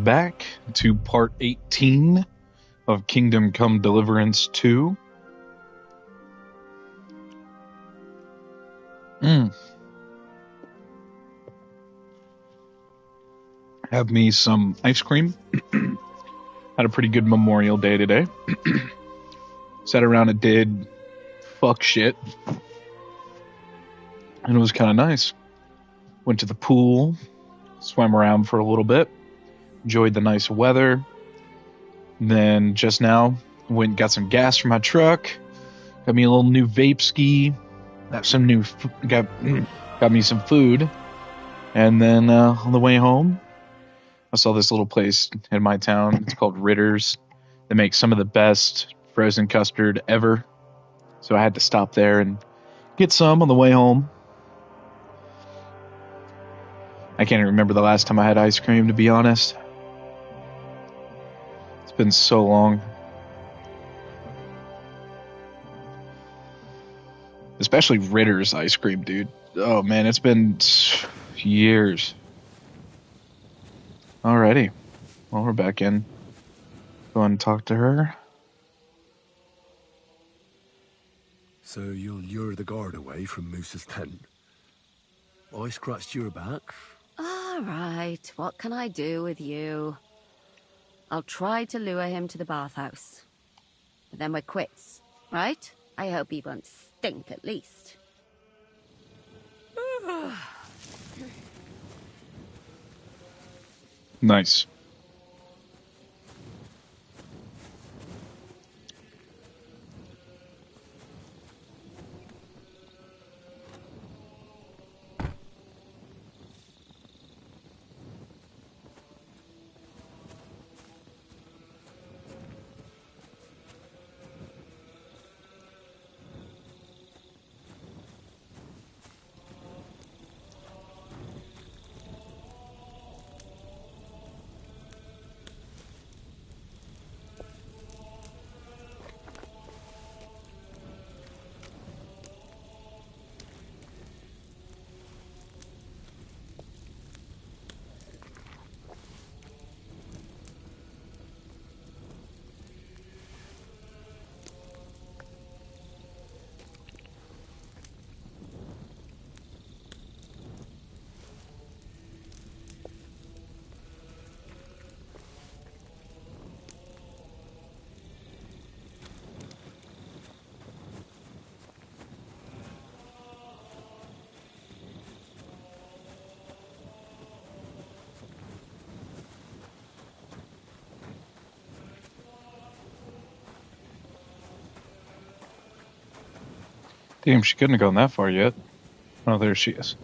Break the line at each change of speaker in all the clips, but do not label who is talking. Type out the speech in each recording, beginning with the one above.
back to part 18 of Kingdom Come Deliverance 2. Have me some ice cream. Had a pretty good Memorial Day today. Sat around and did fuck shit. And it was kind of nice. Went to the pool, swam around for a little bit, enjoyed the nice weather. Then just now, went and got some gas for my truck, got me a little new vape ski, got me some food. And then on the way home, I saw this little place in my town. It's called Ritter's. They make some of the best frozen custard ever. So I had to stop there and get some on the way home. I can't even remember the last time I had ice cream, to be honest. It's been so long. Especially Ritter's ice cream, dude. Oh, man, it's been years. Alrighty. Well, we're back in. Go and talk to her.
So you'll lure the guard away from Moose's tent? I scratched your back.
All right, what can I do with you? I'll try to lure him to the bathhouse. But then we're quits, right? I hope he won't stink at least.
Nice. Damn, she couldn't have gone that far yet. Oh, there she is.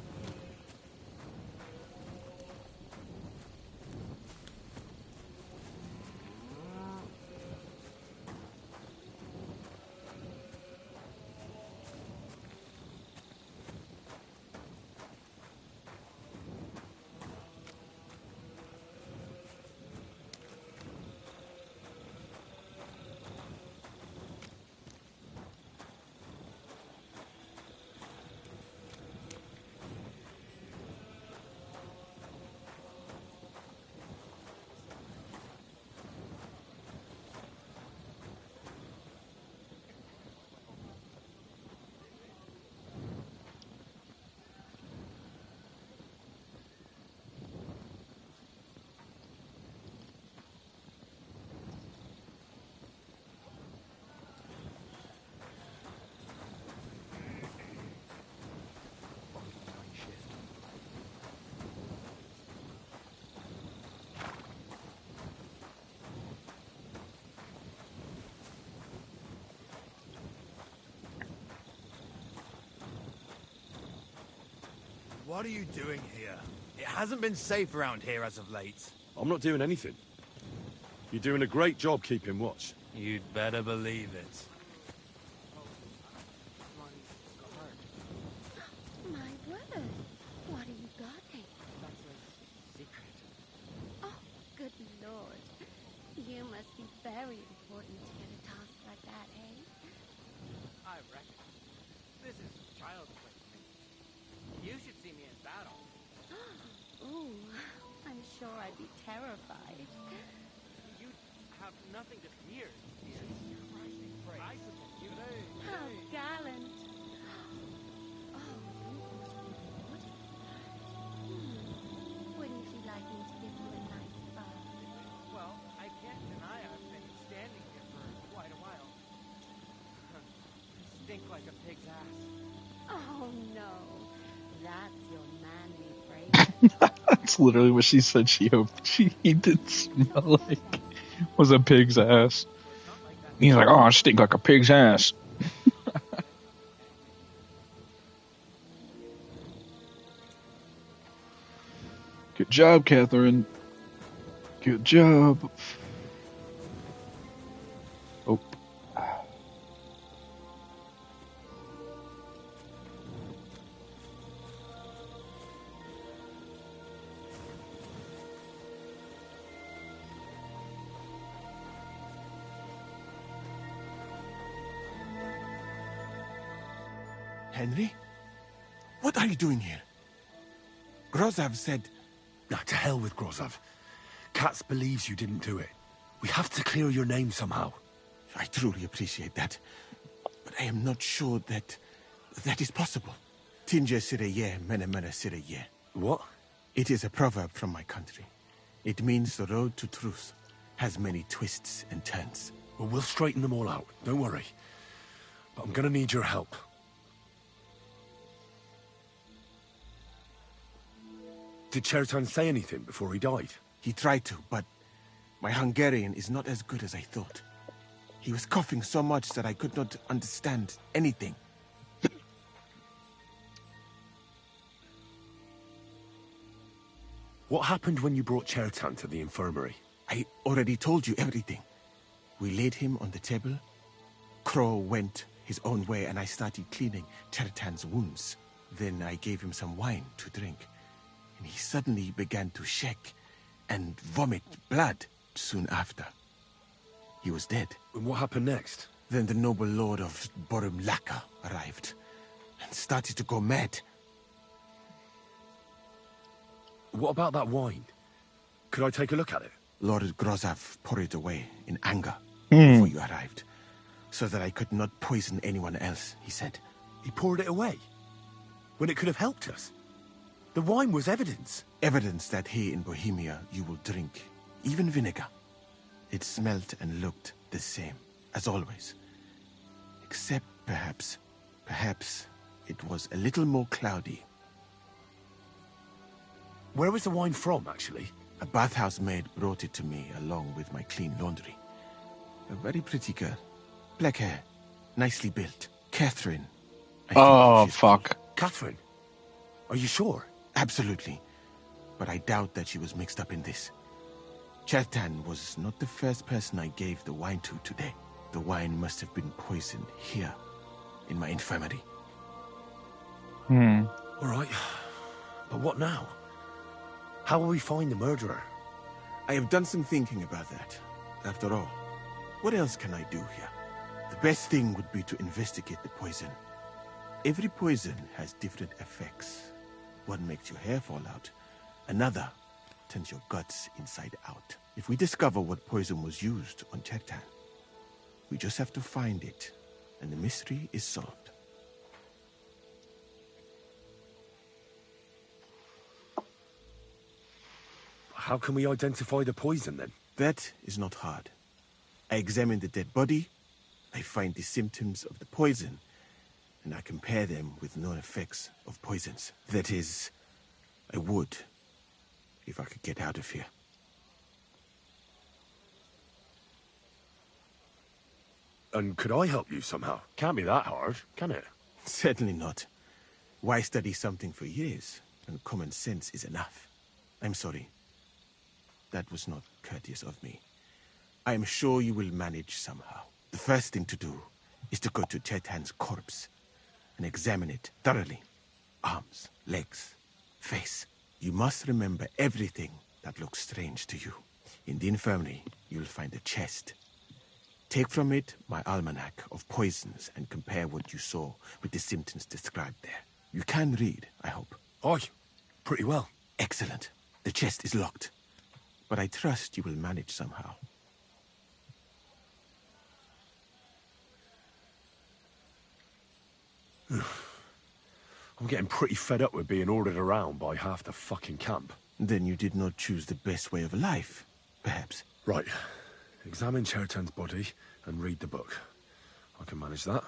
What are you doing here? It hasn't been safe around here as of late.
I'm not doing anything. You're doing a great job keeping watch.
You'd better believe it.
My word, what are you guarding?
That's a secret.
Oh, good lord. You must be very important to get a task like that, eh?
I reckon. This is child's play to me. You should see me in battle.
Ooh, I'm sure I'd be terrified.
nothing to fear. He's surprisingly brave. I suppose you
How gallant. Oh, wouldn't you like me to give you a nice bath?
Well, I can't deny I've been standing here for quite a while. Stink like a pig's ass.
Oh no, that's your manly phrase.
That's literally what she said she hoped he did smell like was a pig's ass.
It's not like that.
He's like, oh, I stink like a pig's ass. Good job, Catherine. Good job. Oh.
Henry? What are you doing here? Grozov said...
Nah, to hell with Grozov. Katz believes you didn't do it. We have to clear your name somehow.
I truly appreciate that. But I am not sure that is possible. Tinja sireye, mene mene sireye.
What?
It is a proverb from my country. It means the road to truth has many twists and turns.
Well, we'll straighten them all out. Don't worry. But I'm gonna need your help. Did Chertan say anything before he died?
He tried to, but my Hungarian is not as good as I thought. He was coughing so much that I could not understand anything.
What happened when you brought Chertan to the infirmary?
I already told you everything. We laid him on the table. Crow went his own way and I started cleaning Chertan's wounds. Then I gave him some wine to drink. And he suddenly began to shake and vomit blood soon after. He was dead.
And what happened next?
Then the noble lord of Borumlaka arrived and started to go mad.
What about that wine? Could I take a look at it?
Lord Grozov poured it away in anger before you arrived, so that I could not poison anyone else, he said.
He poured it away? When it could have helped us? The wine was evidence.
Evidence that here in Bohemia you will drink, even vinegar. It smelt and looked the same, as always. Except perhaps it was a little more cloudy.
Where was the wine from, actually?
A bathhouse maid brought it to me along with my clean laundry. A very pretty girl. Black hair, nicely built. Catherine. I think
Oh,
she's
fuck.
called.
Catherine? Are you sure?
Absolutely. But I doubt that she was mixed up in this. Chertan was not the first person I gave the wine to today. The wine must have been poisoned here, in my infirmary.
All right. But what now? How will we find the murderer?
I have done some thinking about that. After all, what else can I do here? The best thing would be to investigate the poison. Every poison has different effects. One makes your hair fall out. Another turns your guts inside out. If we discover what poison was used on Chertan, we just have to find it, and the mystery is solved.
How can we identify the poison, then?
That is not hard. I examine the dead body, I find the symptoms of the poison, and I compare them with known effects of poisons. That is, I would, if I could get out of here.
And could I help you somehow? Can't be that hard, can it?
Certainly not. Why study something for years when common sense is enough? I'm sorry. That was not courteous of me. I am sure you will manage somehow. The first thing to do is to go to Chertan's corpse and examine it thoroughly. Arms, legs, face. You must remember everything that looks strange to you. In the infirmary, you'll find a chest. Take from it my almanac of poisons and compare what you saw with the symptoms described there. You can read, I hope.
Aye, pretty well.
Excellent. The chest is locked, but I trust you will manage somehow.
I'm getting pretty fed up with being ordered around by half the fucking camp.
Then you did not choose the best way of life, perhaps.
Right. Examine Chertan's body and read the book. I can manage that.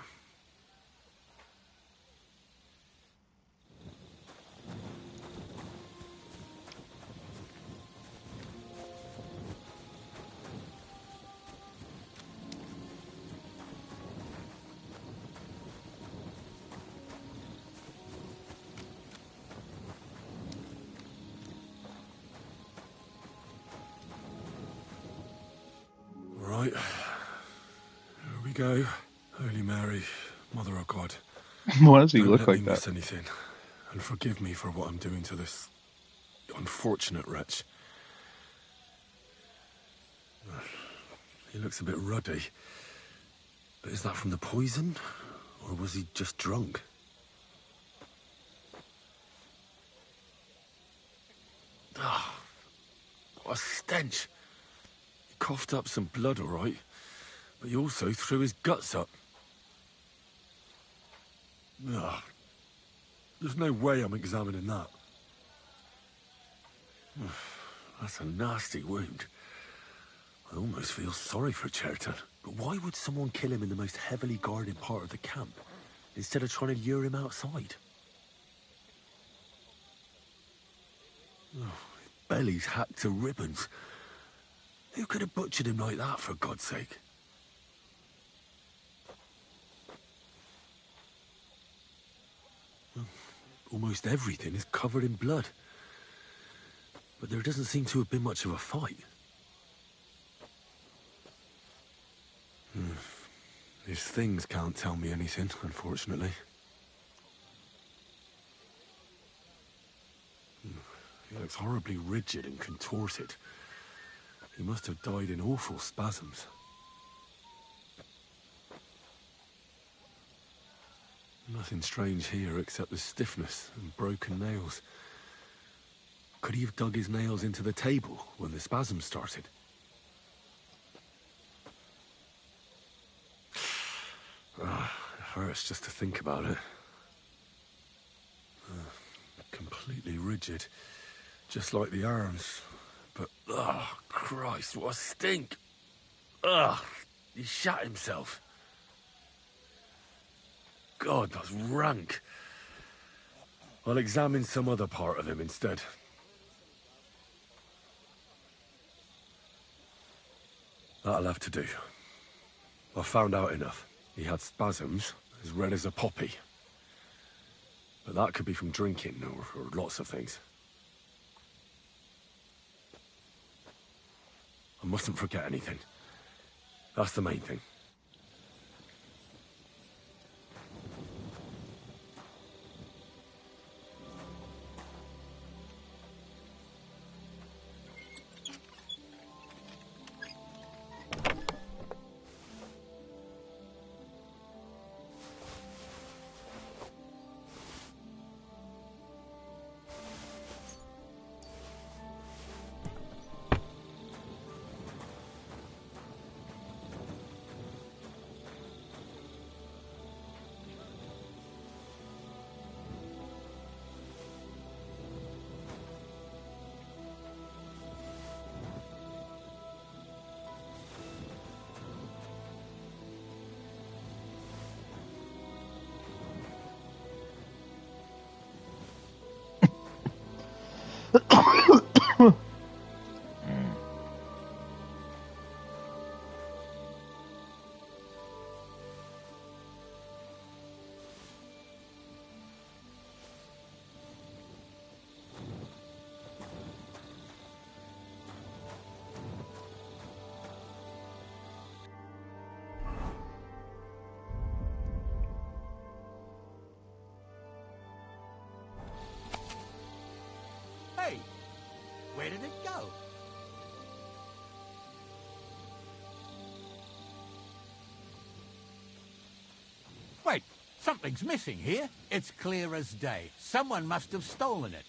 Right. Here we go. Holy Mary, Mother of God.
Why does he
Don't
look
let
like
me
that?
miss anything. And forgive me for what I'm doing to this unfortunate wretch. He looks a bit ruddy. But is that from the poison? Or was he just drunk? Ah, what a stench. He coughed up some blood, all right. But he also threw his guts up. Ugh. There's no way I'm examining that. That's a nasty wound. I almost feel sorry for Chertan. But why would someone kill him in the most heavily guarded part of the camp, instead of trying to lure him outside? Oh, his belly's hacked to ribbons. Who could have butchered him like that, for God's sake? Almost everything is covered in blood. But there doesn't seem to have been much of a fight. These things can't tell me anything, unfortunately. He looks horribly rigid and contorted. He must have died in awful spasms. Nothing strange here except the stiffness and broken nails. Could he have dug his nails into the table when the spasm started? It hurts just to think about it. Completely rigid, just like the arms. But, oh, Christ, what a stink! Ugh, he shat himself. God, that's rank. I'll examine some other part of him instead. That'll have to do. I found out enough. He had spasms, as red as a poppy. But that could be from drinking, or lots of things. I mustn't forget anything. That's the main thing.
Hey, where did it go? Wait, something's missing here. It's clear as day. Someone must have stolen it.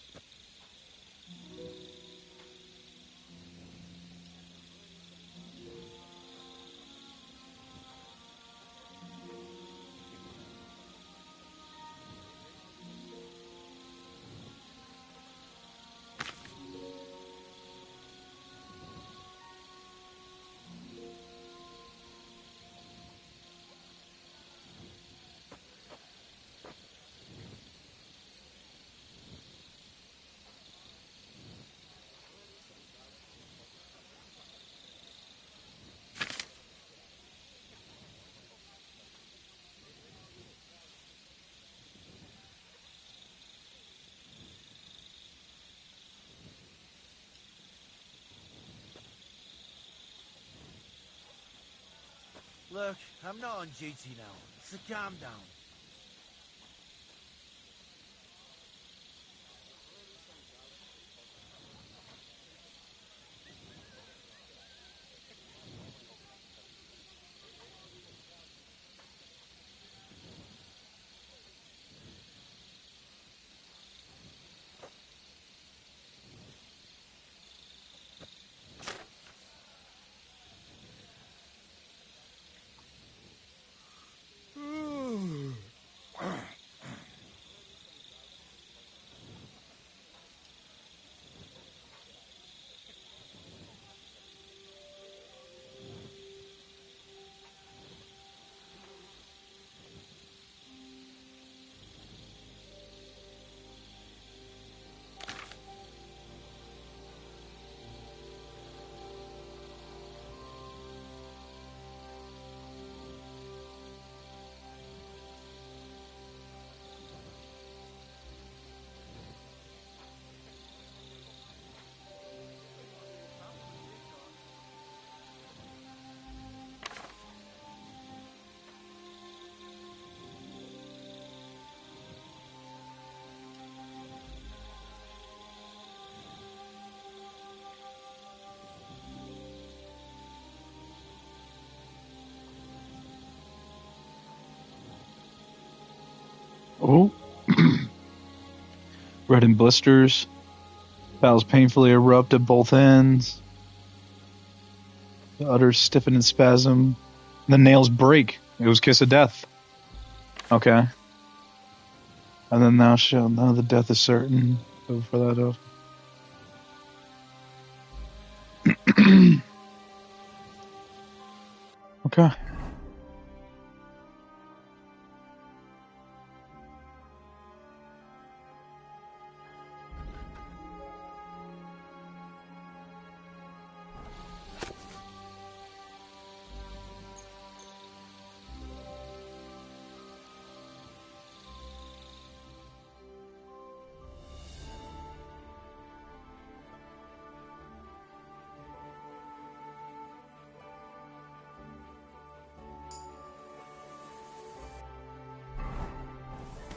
Look, I'm not on duty now, so calm down.
Oh. Red in blisters. Bowels painfully erupt at both ends. The udders stiffen in spasm. The nails break. It was kiss of death. Okay. And then thou shalt know the death is certain. Go for that oath. Okay.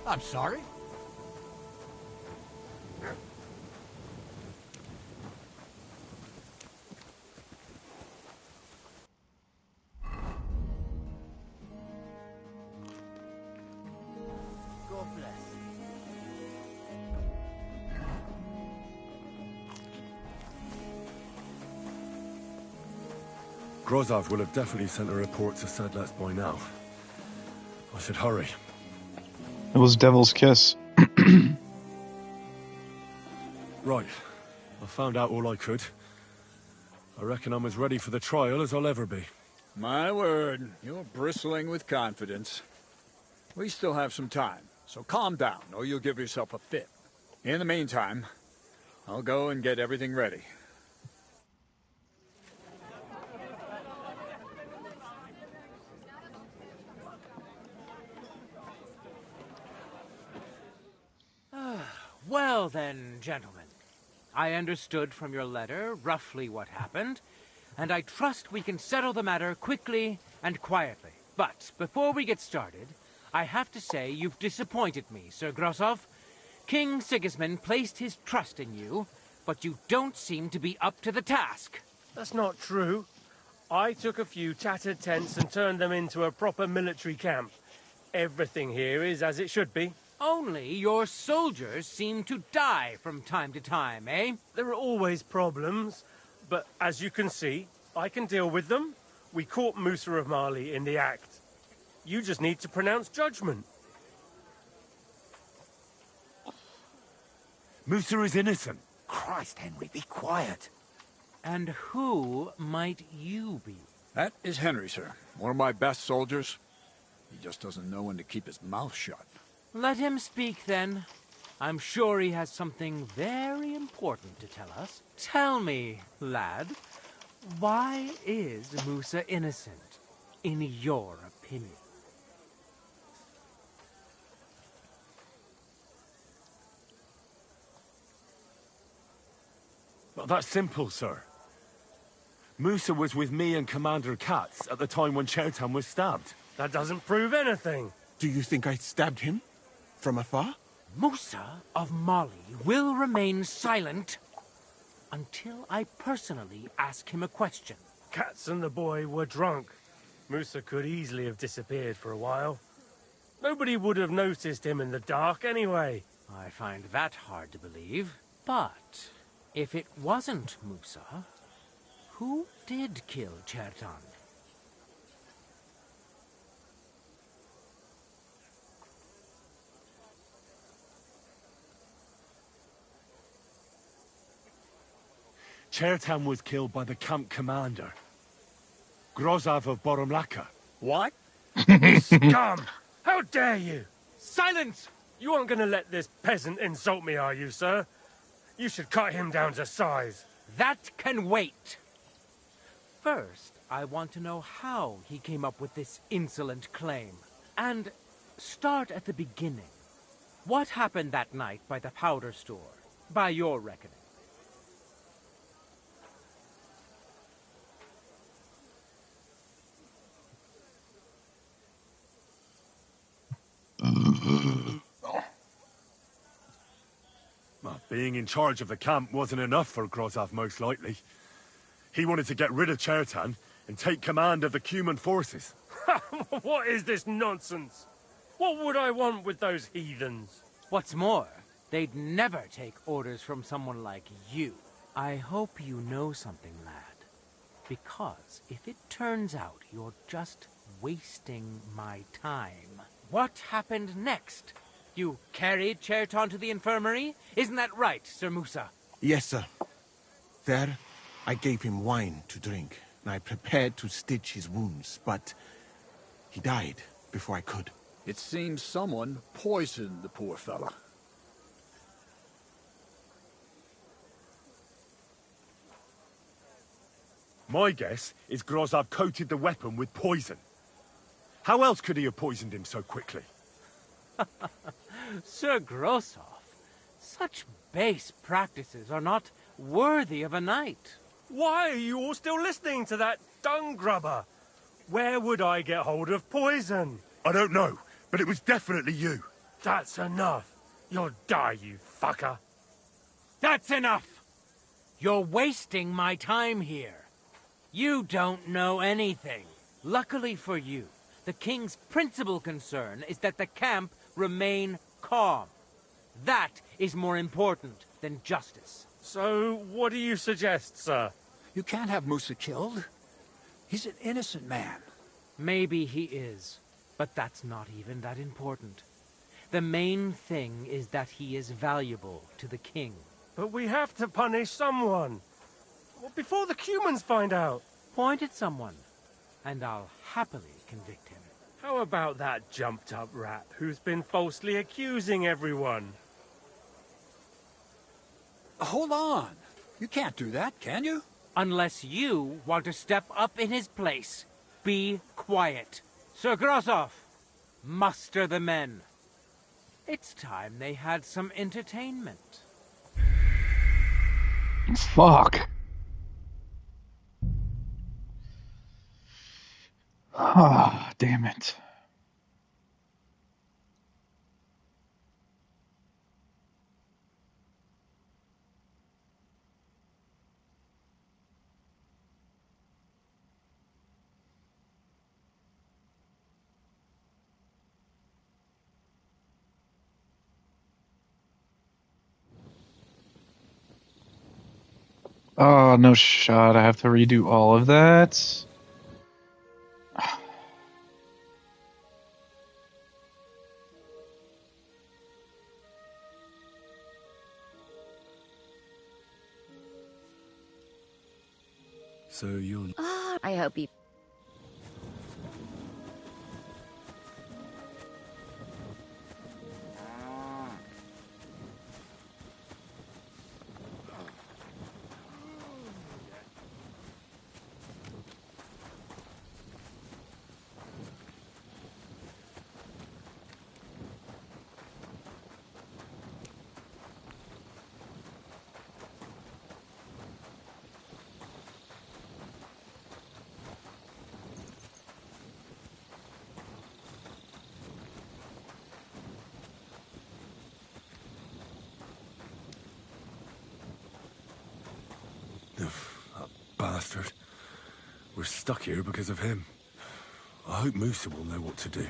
I'm sorry.
God bless.
Grozov will have definitely sent a report to Sedlets by now. I should hurry.
It was Devil's Kiss.
Right. I found out all I could. I reckon I'm as ready for the trial as I'll ever be.
My word, you're bristling with confidence. We still have some time, so calm down, or you'll give yourself a fit. In the meantime, I'll go and get everything ready.
Well then, gentlemen. I understood from your letter roughly what happened, and I trust we can settle the matter quickly and quietly. But before we get started, I have to say you've disappointed me, Sir Grosov. King Sigismund placed his trust in you, but you don't seem to be up to the task.
That's not true. I took a few tattered tents and turned them into a proper military camp. Everything here is as it should be.
Only your soldiers seem to die from time to time, eh?
There are always problems, but as you can see, I can deal with them. We caught Musa of Mali in the act. You just need to pronounce judgment.
Musa is innocent.
Christ, Henry, be quiet.
And who might you be?
That is Henry, sir. One of my best soldiers. He just doesn't know when to keep his mouth shut.
Let him speak, then. I'm sure he has something very important to tell us. Tell me, lad, why is Musa innocent, in your opinion?
Well, that's simple, sir. Musa was with me and Commander Katz at the time when Chertan was stabbed.
That doesn't prove anything.
Do you think I stabbed him? From afar?
Musa of Mali will remain silent until I personally ask him a question.
Katz and the boy were drunk. Musa could easily have disappeared for a while. Nobody would have noticed him in the dark anyway.
I find that hard to believe. But if it wasn't Musa, who did kill Chertan?
Chertan was killed by the camp commander, Grozav of Boromlaka.
What?
Scum! How dare you!
Silence!
You aren't going to let this peasant insult me, are you, sir? You should cut him down to size.
That can wait. First, I want to know how he came up with this insolent claim. And start at the beginning. What happened that night by the powder store, by your reckoning?
Well, being in charge of the camp wasn't enough for Grozav, most likely. He wanted to get rid of Chertan and take command of the Cuman forces.
What is this nonsense? What would I want with those heathens?
What's more, they'd never take orders from someone like you. I hope you know something, lad. Because if it turns out you're just wasting my time, what happened next? You carried Chertan to the infirmary? Isn't that right, Sir Musa?
Yes, sir. There, I gave him wine to drink, and I prepared to stitch his wounds, but he died before I could.
It seems someone poisoned the poor fella.
My guess is Grozav coated the weapon with poison. How else could he have poisoned him so quickly?
Sir Grosov, such base practices are not worthy of a knight.
Why are you all still listening to that dung grubber? Where would I get hold of poison?
I don't know, but it was definitely you.
That's enough. You'll die, you fucker.
That's enough! You're wasting my time here. You don't know anything. Luckily for you, the king's principal concern is that the camp remain calm. That is more important than justice.
So, what do you suggest, sir?
You can't have Musa killed. He's an innocent man.
Maybe he is, but that's not even that important. The main thing is that he is valuable to the king.
But we have to punish someone. Well, before the Cumans find out.
Point at someone, and I'll happily convict him.
How about that jumped-up rat who's been falsely accusing everyone?
Hold on. You can't do that, can you?
Unless you want to step up in his place. Be quiet. Sir Grosov, muster the men. It's time they had some entertainment.
Fuck. Ah, damn it. Oh, no shot. I have to redo all of that.
So you'll...
I hope he...
bastard. We're stuck here because of him. I hope Musa will know what to do.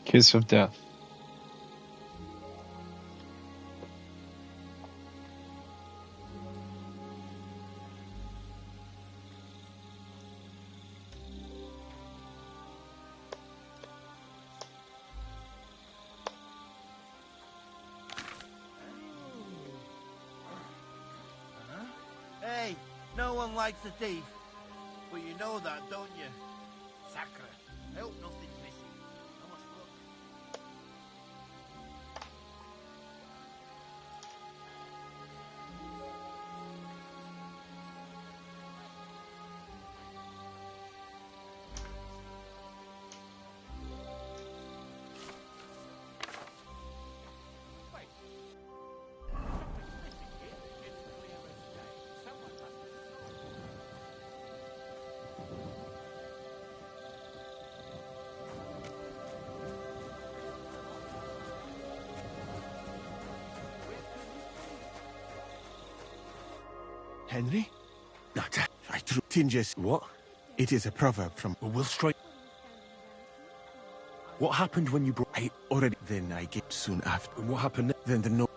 Kiss of death.
Hey, no one likes a thief. But you know that, don't you? Sacre. I hope nothing's missing. I must look.
Henry?
Not.
I threw tinges.
What?
It is a proverb from...
Well, we'll strike. What happened when you brought...
I already... Then I get soon after.
And what happened
Then the no...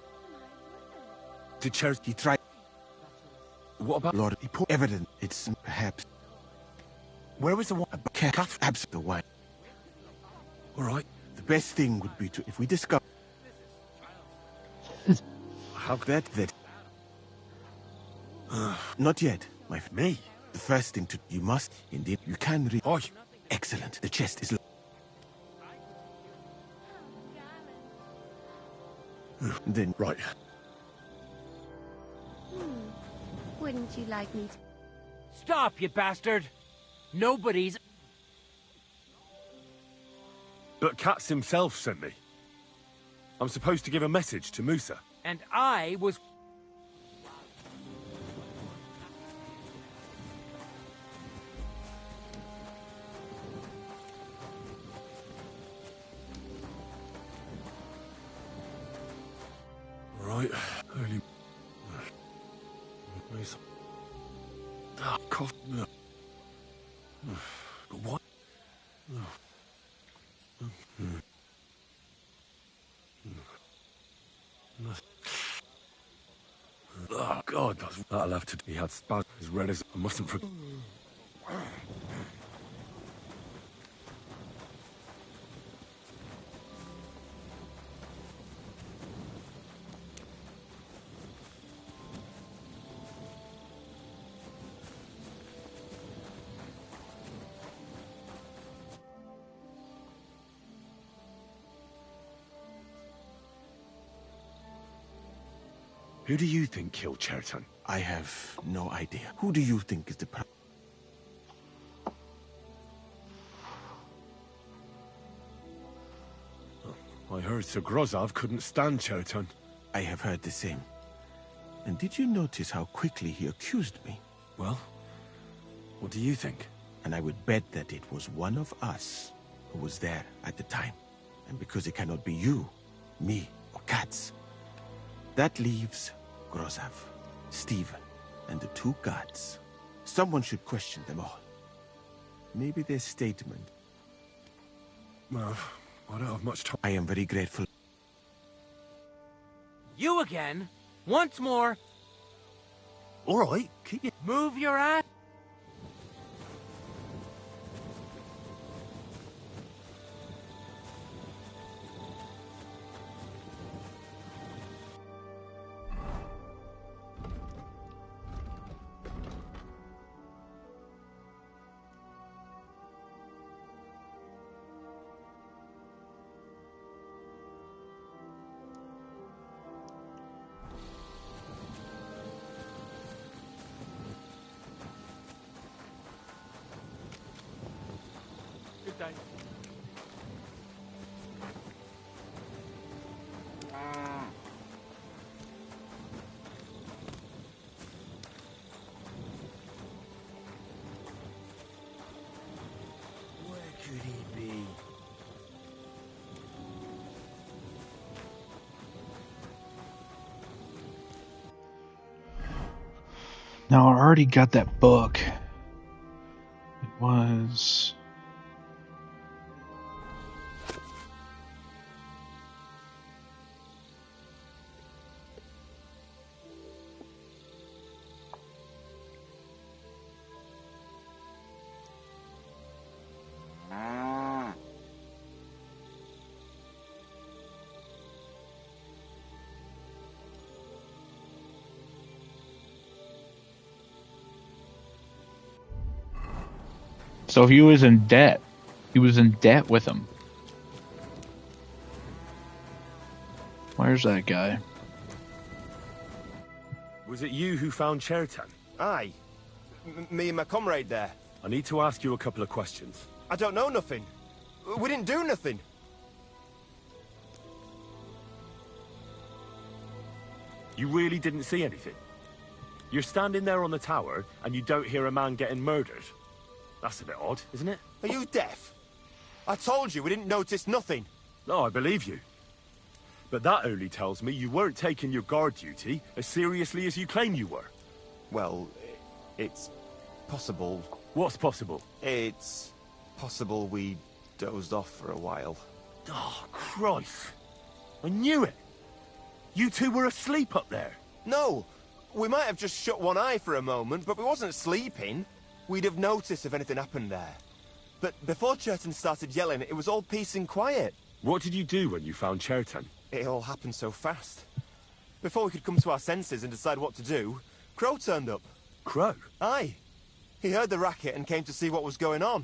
Did Cherry...
He tried...
What about...
Lord, he put evidence. It's perhaps...
Where was the one?
Abs the wine.
All right.
The best thing would be to... If we discover...
How
that... Not yet, my friend.
Me?
The first thing to... You must... Indeed, you can read...
Oi.
Excellent. The chest is... Then...
Right.
Wouldn't you like me to...
Stop, you bastard! Nobody's...
But Katz himself sent me. I'm supposed to give a message to Musa.
And I was...
Right. Early... Ah, cough. But what? Oh, God, that'll have to... He had spaz as red as... I mustn't forget... Who do you think killed Cherton?
I have no idea. Who do you think is the...
I heard Sir Grozov couldn't stand Cherton.
I have heard the same. And did you notice how quickly he accused me?
Well, what do you think?
And I would bet that it was one of us who was there at the time. And because it cannot be you, me, or Katz, that leaves Grozov, Stephen, and the two gods. Someone should question them all. Maybe their statement.
Well, I don't have much time.
I am very grateful.
You again? Once more.
All right, keep it.
Move your ass.
Good day.
Where could he be?
Now, I already got that book. It was... So he was in debt. He was in debt with him. Where's that guy?
Was it you who found Chertan?
Aye. Me and my comrade there.
I need to ask you a couple of questions.
I don't know nothing. We didn't do nothing.
You really didn't see anything? You're standing there on the tower, and you don't hear a man getting murdered? That's a bit odd, isn't it?
Are you deaf? I told you we didn't notice nothing.
No, I believe you. But that only tells me you weren't taking your guard duty as seriously as you claim you were.
Well, it's possible.
What's possible?
It's possible we dozed off for a while.
Oh, Christ. I knew it. You two were asleep up there.
No, we might have just shut one eye for a moment, but we wasn't sleeping. We'd have noticed if anything happened there. But before Chertan started yelling, it was all peace and quiet.
What did you do when you found Chertan?
It all happened so fast. Before we could come to our senses and decide what to do, Crow turned up.
Crow?
Aye. He heard the racket and came to see what was going on.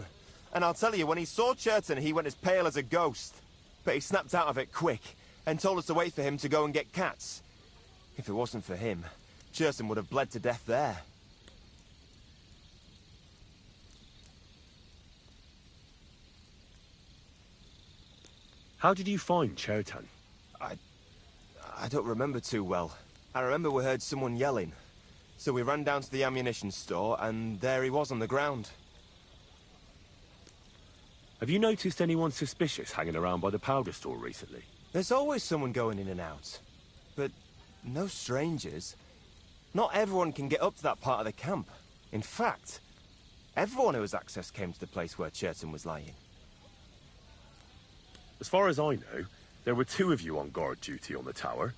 And I'll tell you, when he saw Chertan, he went as pale as a ghost. But he snapped out of it quick and told us to wait for him to go and get cats. If it wasn't for him, Chertan would have bled to death there.
How did you find Chertan?
I don't remember too well. I remember we heard someone yelling. So we ran down to the ammunition store, and there he was on the ground.
Have you noticed anyone suspicious hanging around by the powder store recently?
There's always someone going in and out. But no strangers. Not everyone can get up to that part of the camp. In fact, everyone who has access came to the place where Chertan was lying.
As far as I know, there were two of you on guard duty on the tower.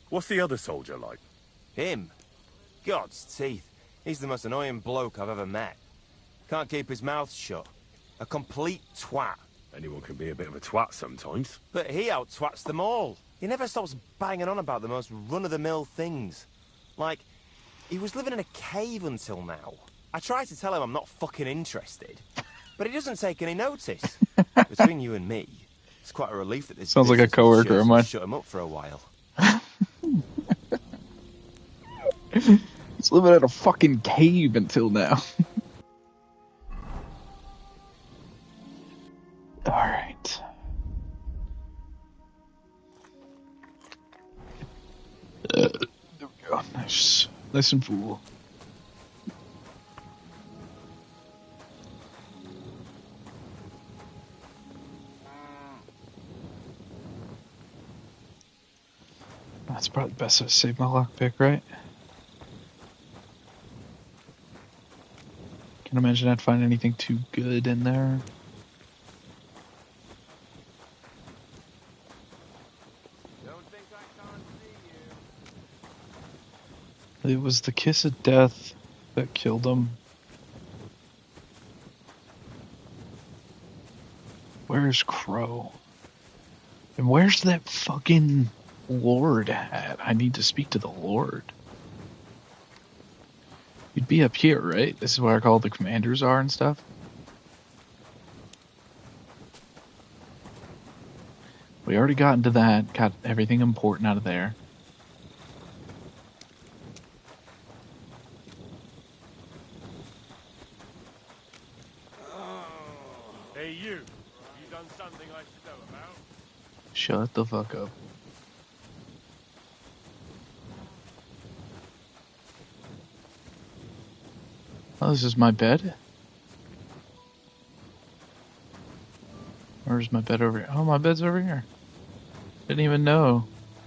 What's the other soldier like?
Him? God's teeth. He's the most annoying bloke I've ever met. Can't keep his mouth shut. A complete twat.
Anyone can be a bit of a twat sometimes.
But he out-twats them all. He never stops banging on about the most run-of-the-mill things. Like, he was living in a cave until now. I tried to tell him I'm not fucking interested, but he doesn't take any notice. Between you and me, it's quite a relief that this
sounds like a coworker of mine.
Shut him up for a while.
He's living in a fucking cave until now. Alright. There we go. Nice and full. That's probably best to save my lockpick, right? Can't imagine I'd find anything too good in there. It was the kiss of death that killed him. Where's Crow? And where's that fucking Lord at? I need to speak to the Lord. You'd be up here, right? This is where all the commanders are and stuff. We already got into that. Got everything important out of there.
Hey, you done something I should know about?
Shut the fuck up. Oh, this is my bed? Where's my bed over here? Oh, my bed's over here. Didn't even know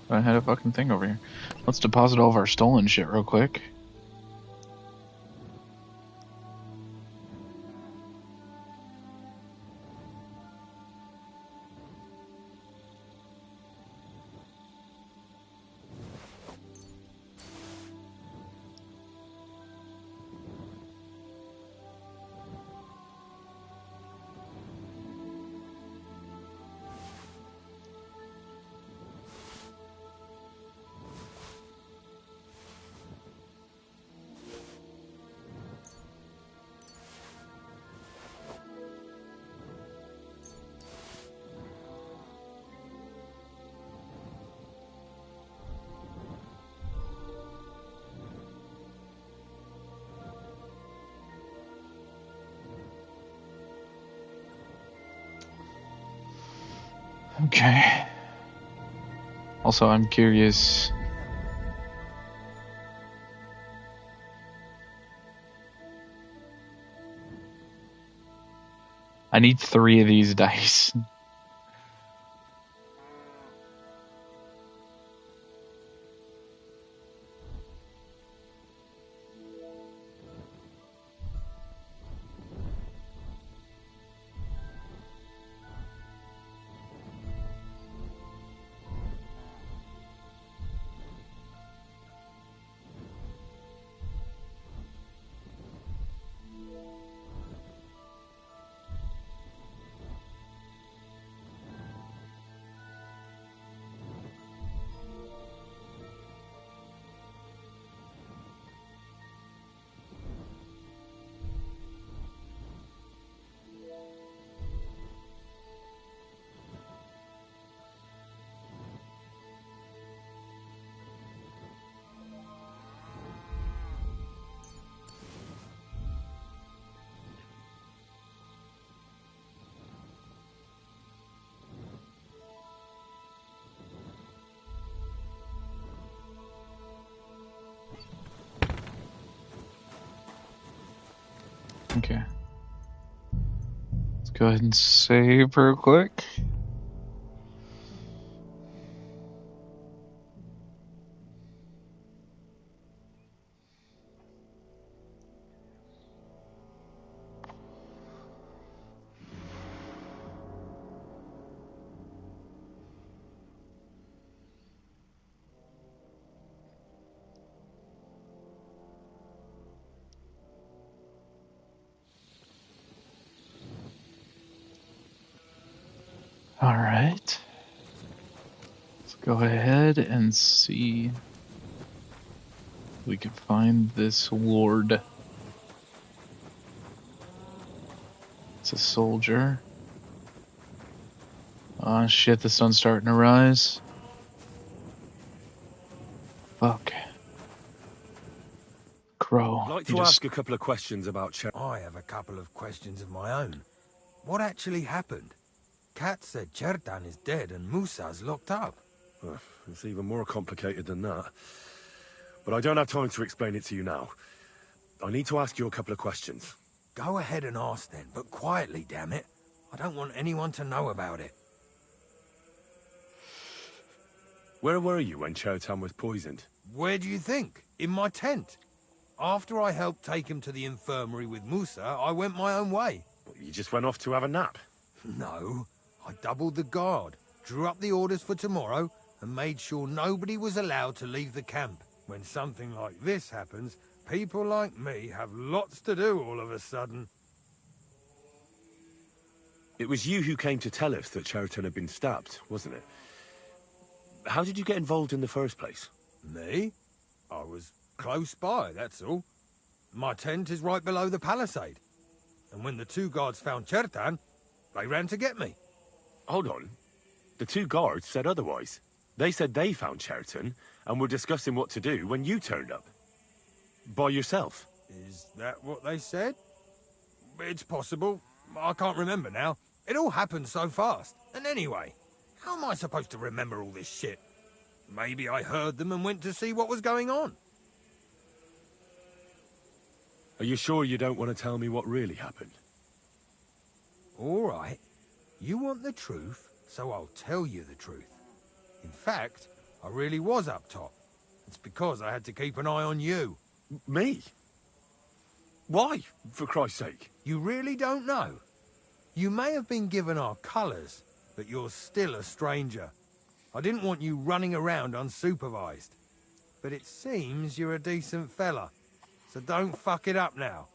I had a fucking thing over here. Let's deposit all of our stolen shit real quick. Okay. Also, I'm curious. I need 3 of these dice. Okay. Let's go ahead and save real quick. All right. Let's go ahead and see if we can find this Lord. It's a soldier. Oh shit, the sun's starting to rise. Fuck. Crow.
I'd like to ask a couple of questions about
I have a couple of questions of my own. What actually happened? Kat said Chertan is dead and Musa's locked up.
It's even more complicated than that. But I don't have time to explain it to you now. I need to ask you a couple of questions.
Go ahead and ask then, but quietly, damn it. I don't want anyone to know about it.
Where were you when Chertan was poisoned?
Where do you think? In my tent. After I helped take him to the infirmary with Musa, I went my own way.
You just went off to have a nap?
No, I doubled the guard, drew up the orders for tomorrow, and made sure nobody was allowed to leave the camp. When something like this happens, people like me have lots to do all of a sudden.
It was you who came to tell us that Cheriton had been stabbed, wasn't it? How did you get involved in the first place?
Me? I was close by, that's all. My tent is right below the palisade. And when the two guards found Chertan, they ran to get me.
Hold on. The two guards said otherwise. They said they found Cheriton and were discussing what to do when you turned up. By yourself.
Is that what they said? It's possible. I can't remember now. It all happened so fast. And anyway, how am I supposed to remember all this shit? Maybe I heard them and went to see what was going on.
Are you sure you don't want to tell me what really happened?
All right. You want the truth, so I'll tell you the truth. In fact, I really was up top. It's because I had to keep an eye on you.
Me? Why, for Christ's sake?
You really don't know? You may have been given our colours, but you're still a stranger. I didn't want you running around unsupervised. But it seems you're a decent fella, so don't fuck it up now.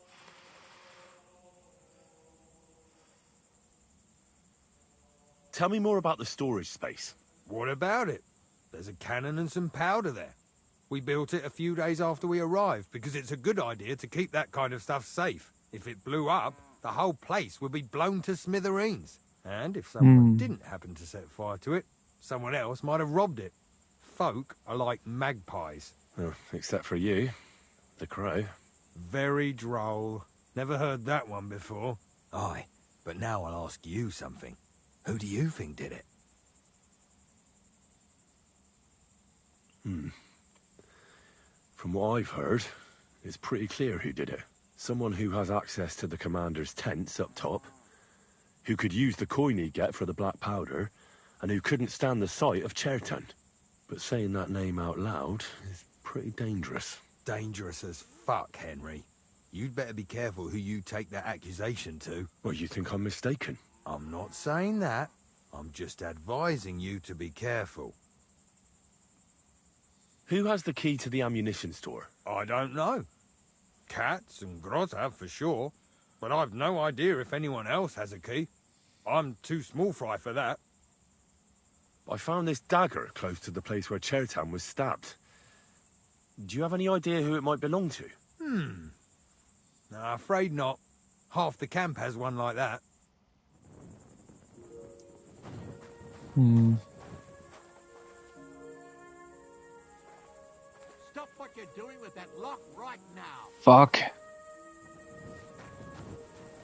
Tell me more about the storage space.
What about it? There's a cannon and some powder there. We built it a few days after we arrived because it's a good idea to keep that kind of stuff safe. If it blew up, the whole place would be blown to smithereens. And if someone didn't happen to set fire to it, someone else might have robbed it. Folk are like magpies.
Oh, except for you, the crow.
Very droll. Never heard that one before. Aye, but now I'll ask you something. Who do you think did it?
From what I've heard, it's pretty clear who did it. Someone who has access to the commander's tents up top, who could use the coin he'd get for the black powder, and who couldn't stand the sight of Chertan. But saying that name out loud is pretty dangerous.
Dangerous as fuck, Henry. You'd better be careful who you take that accusation to.
Well, you think I'm mistaken?
I'm not saying that. I'm just advising you to be careful.
Who has the key to the ammunition store?
I don't know. Katz and Groz have for sure, but I've no idea if anyone else has a key. I'm too small fry for that.
I found this dagger close to the place where Chertan was stabbed. Do you have any idea who it might belong to?
No, afraid not. Half the camp has one like that.
Stop what you're doing with that lock right now.
Fuck.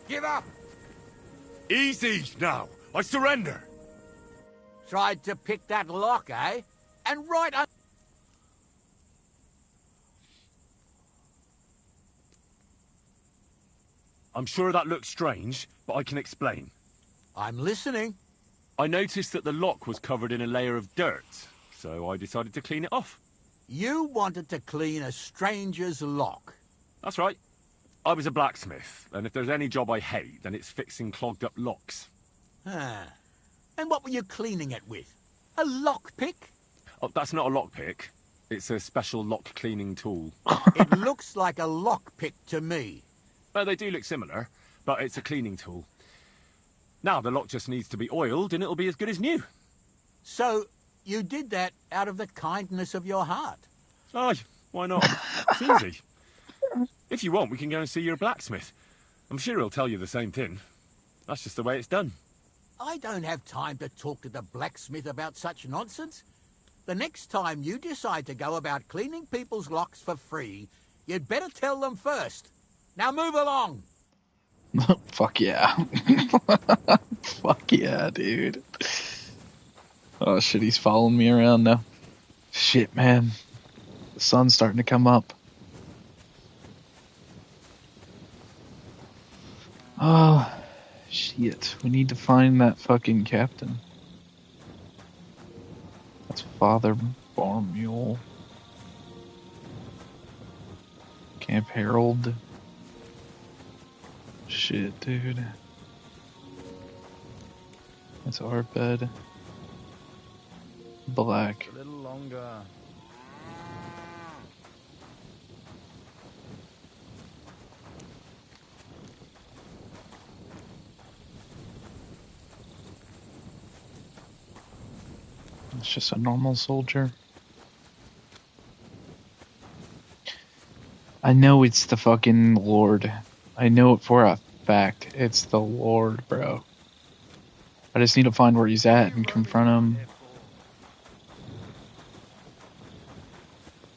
Give up!
Easy now. I surrender.
Tried to pick that lock, eh? And right up.
I'm sure that looks strange, but I can explain.
I'm listening.
I noticed that the lock was covered in a layer of dirt, so I decided to clean it off.
You wanted to clean a stranger's lock.
That's right. I was a blacksmith, and if there's any job I hate, then it's fixing clogged up locks.
And what were you cleaning it with? A lockpick?
Oh, that's not a lockpick. It's a special lock cleaning tool.
It looks like a lockpick to me.
Well, they do look similar, but it's a cleaning tool. Now the lock just needs to be oiled, and it'll be as good as new.
So, you did that out of the kindness of your heart?
Aye, why not? It's easy. If you want, we can go and see your blacksmith. I'm sure he'll tell you the same thing. That's just the way it's done.
I don't have time to talk to the blacksmith about such nonsense. The next time you decide to go about cleaning people's locks for free, you'd better tell them first. Now move along!
Fuck yeah. Fuck yeah, dude. Oh shit, he's following me around now. Shit, man. The sun's starting to come up. Oh, shit. We need to find that fucking captain. That's Father Barmule. Camp Harold. Shit, dude. That's our bed. Black.
A little longer.
It's just a normal soldier. I know it's the fucking Lord. I know it for a fact. It's the Lord, bro. I just need to find where he's at and confront him.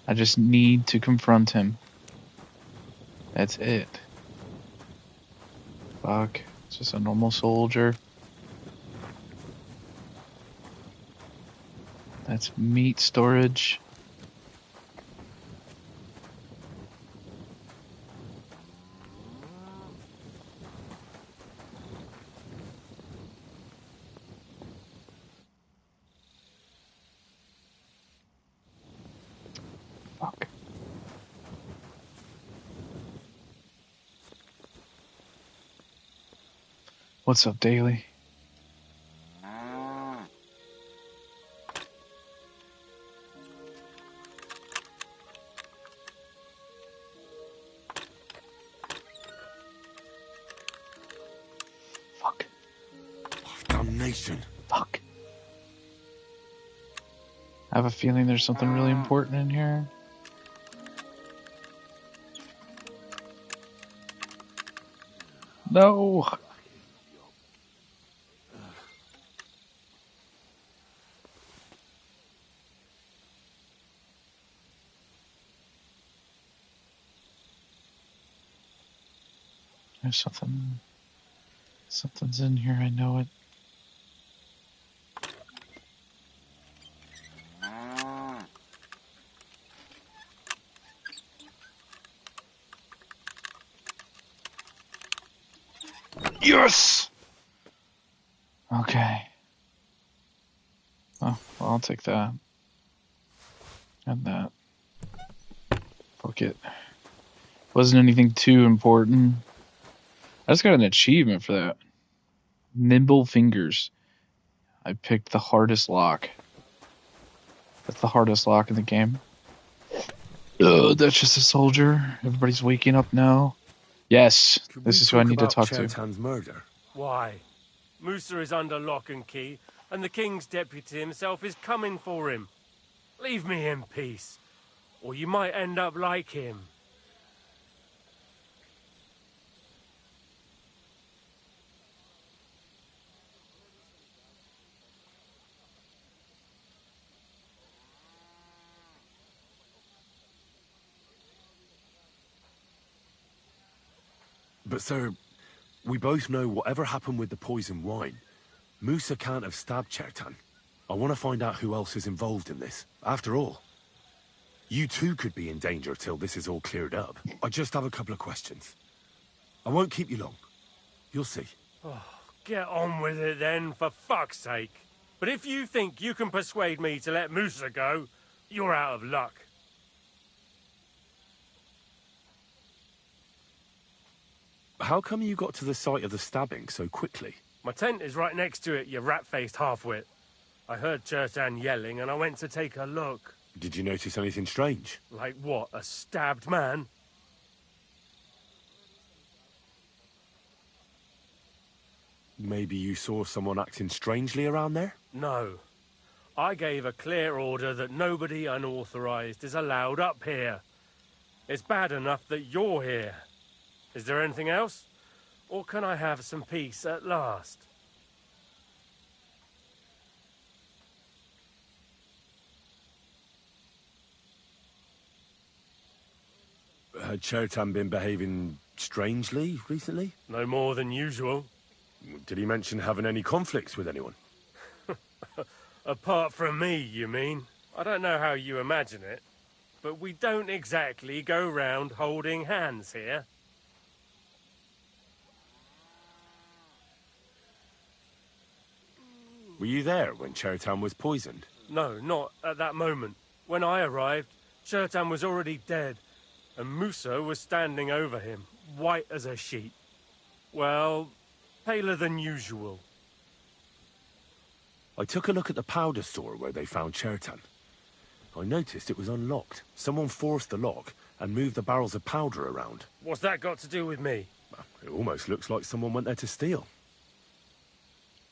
I just need to confront him. That's it. Fuck. It's just a normal soldier. That's meat storage. Fuck. What's up, Daily? Fuck.
Damnation.
Fuck. I have a feeling there's something really important in here. No. There's something. Something's in here, I know it. Yes! Okay. Oh, well, I'll take that. And that. Fuck it. Wasn't anything too important. I just got an achievement for that. Nimble fingers. I picked the hardest lock. That's the hardest lock in the game. That's just a soldier. Everybody's waking up now. Yes, this is who I need to talk to.
Chertan's murder?
Why? Musa is under lock and key, and the king's deputy himself is coming for him. Leave me in peace, or you might end up like him.
But sir, we both know whatever happened with the poison wine, Musa can't have stabbed Chertan. I want to find out who else is involved in this. After all, you too could be in danger till this is all cleared up. I just have a couple of questions. I won't keep you long. You'll see.
Oh, get on with it then, for fuck's sake. But if you think you can persuade me to let Musa go, you're out of luck.
How come you got to the site of the stabbing so quickly?
My tent is right next to it, you rat-faced half-wit. I heard Chertan yelling and I went to take a look.
Did you notice anything strange?
Like what, a stabbed man?
Maybe you saw someone acting strangely around there?
No. I gave a clear order that nobody unauthorized is allowed up here. It's bad enough that you're here. Is there anything else? Or can I have some peace at last?
Had Chertan been behaving strangely recently?
No more than usual.
Did he mention having any conflicts with anyone?
Apart from me, you mean? I don't know how you imagine it, but we don't exactly go round holding hands here.
Were you there when Chertan was poisoned?
No, not at that moment. When I arrived, Chertan was already dead, and Musa was standing over him, white as a sheet. Well, paler than usual.
I took a look at the powder store where they found Chertan. I noticed it was unlocked. Someone forced the lock and moved the barrels of powder around.
What's that got to do with me?
Well, it almost looks like someone went there to steal.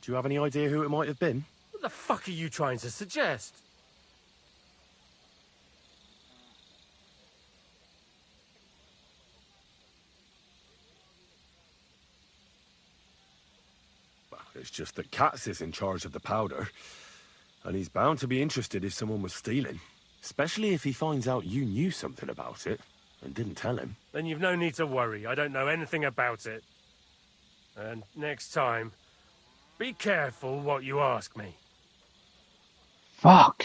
Do you have any idea who it might have been?
What the fuck are you trying to suggest?
Well, it's just that Katz is in charge of the powder, and he's bound to be interested if someone was stealing. Especially if he finds out you knew something about it and didn't tell him.
Then you've no need to worry. I don't know anything about it. And next time, be careful what you ask me.
Fuck.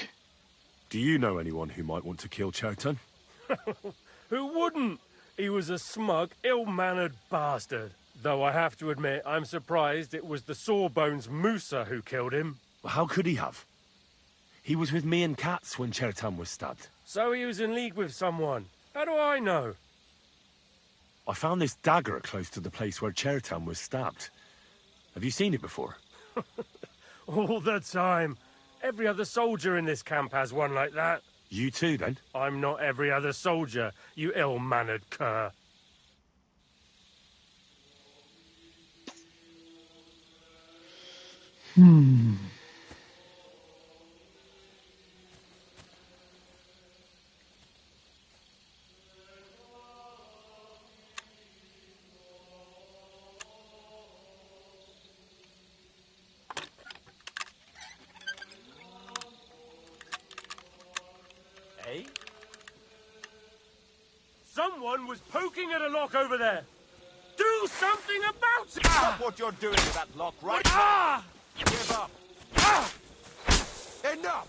Do you know anyone who might want to kill Chertan?
Who wouldn't? He was a smug, ill-mannered bastard. Though I have to admit, I'm surprised it was the Sawbones Musa who killed him.
Well, how could he have? He was with me and Katz when Chertan was stabbed.
So he was in league with someone. How do I know?
I found this dagger close to the place where Chertan was stabbed. Have you seen it before?
All the time. Every other soldier in this camp has one like that.
You too, then?
I'm not every other soldier, you ill-mannered cur.
Hey?
Someone was poking at a lock over there. Do something about it!
Stop what you're doing with that lock right now.
Ah!
Give up.
Ah!
Enough!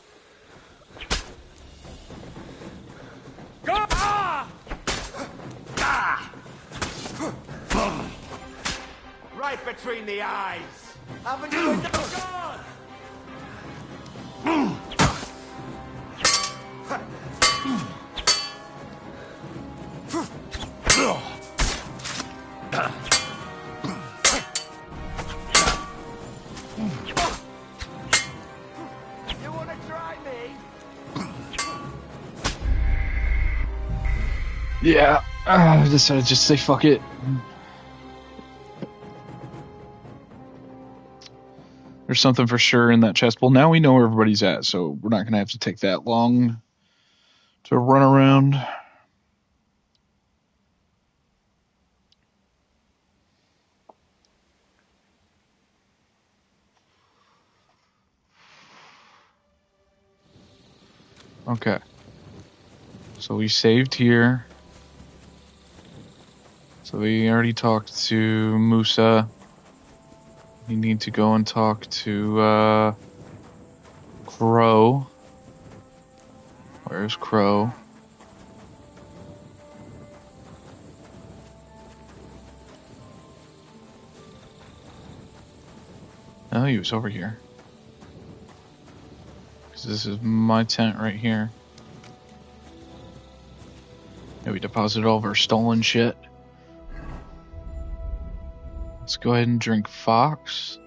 Go! Ah!
Ah! Right between the eyes. Haven't you enough? God! You want to try me?
Yeah, I decided to just say fuck it. There's something for sure in that chest. Well, now we know where everybody's at, so we're not going to have to take that long to run around. Okay. So we saved here. So we already talked to Musa. We need to go and talk to Crow. Where's Crow? Oh, he was over here. 'Cause this is my tent right here. Yeah, we deposited all of our stolen shit. Let's go ahead and drink Fox.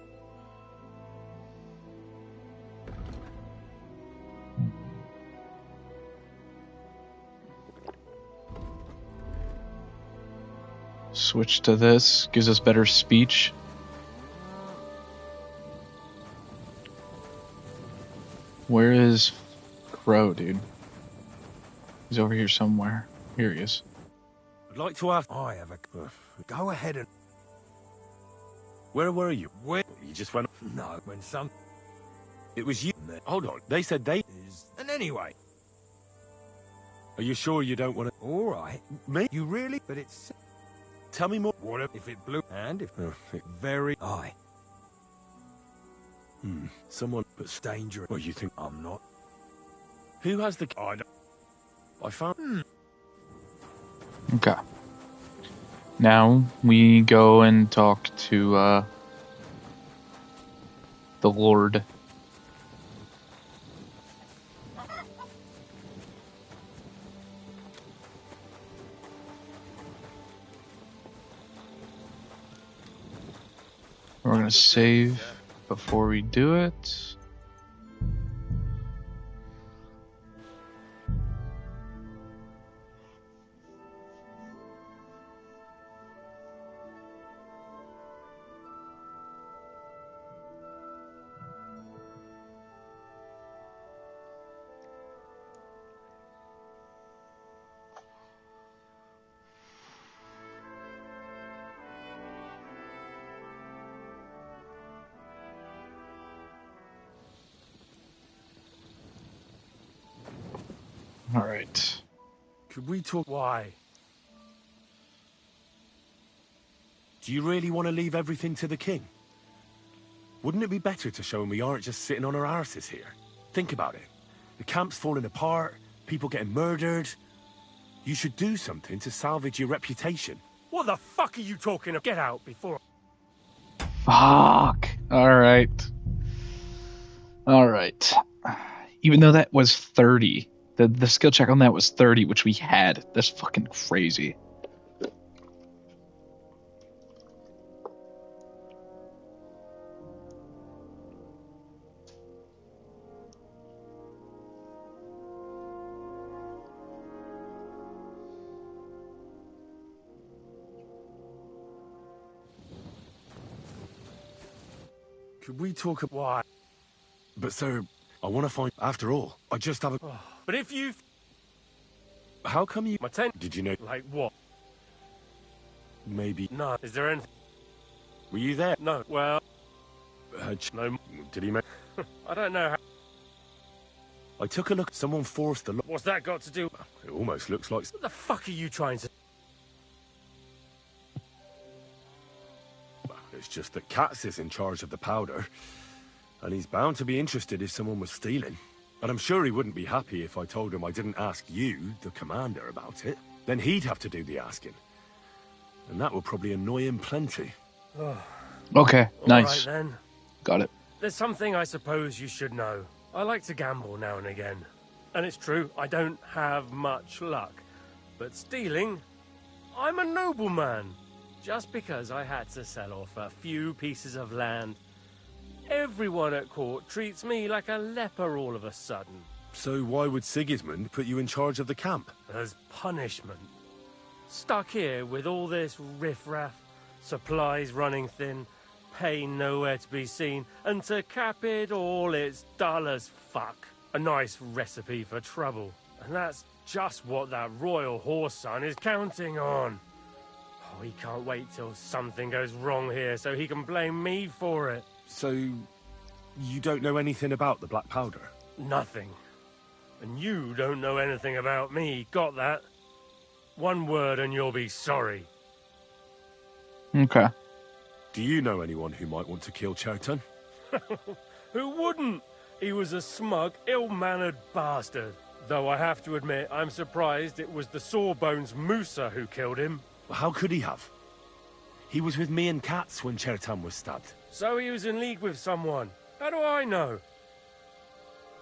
Switch to this. Gives us better speech. Where is Crow, dude? He's over here somewhere. Here he is.
I'd like to ask...
I have a... Go ahead and...
Where were you?
Where?
You just went...
No, when some...
It was you... Hold on. They said they...
And anyway...
Are you sure you don't want to...
All right.
Me?
You really? But it's...
Tell me more.
What if it blew? And if...
it...
Very... Aye.
Someone...
But it's dangerous.
Well, you think...
I'm not.
Who has the... I found...
Okay. Now we go and talk to the Lord. We're gonna save before we do it. All right.
Could we talk?
Why?
Do you really want to leave everything to the king? Wouldn't it be better to show him we aren't just sitting on our arses here? Think about it. The camp's falling apart, people getting murdered. You should do something to salvage your reputation.
What the fuck are you talking about? Get out before...
Fuck. All right. All right. Even though that was 30, the skill check on that was 30, which we had. That's fucking crazy.
Could we talk about...
Why?
But sir, I want to find... After all, I just have a...
But if you...
How come you...
My tent...
Did you know...
Like what?
Maybe...
No. Is there anything...
Were you there?
No. Well...
No. Did he make...
I don't know how...
I took a look. Someone forced the...
What's that got to do...
It almost looks like...
What the fuck are you trying to...
It's just that Katz is in charge of the powder, and he's bound to be interested if someone was stealing. And I'm sure he wouldn't be happy if I told him I didn't ask you, the commander, about it. Then he'd have to do the asking. And that will probably annoy him plenty.
Okay, nice.
All right, then.
Got it.
There's something I suppose you should know. I like to gamble now and again. And it's true, I don't have much luck. But stealing... I'm a nobleman. Just because I had to sell off a few pieces of land, everyone at court treats me like a leper all of a sudden.
So why would Sigismund put you in charge of the camp?
As punishment. Stuck here with all this riffraff, supplies running thin, pay nowhere to be seen, and to cap it all, it's dull as fuck. A nice recipe for trouble. And that's just what that royal horse son is counting on. Oh, he can't wait till something goes wrong here so he can blame me for it.
So, you don't know anything about the black powder?
Nothing. And you don't know anything about me, got that? One word and you'll be sorry.
Okay.
Do you know anyone who might want to kill Chertan?
Who wouldn't? He was a smug, ill-mannered bastard. Though I have to admit, I'm surprised it was the Sawbones Musa who killed him.
How could he have? He was with me and Katz when Chertan was stabbed.
So he was in league with someone. How do I know?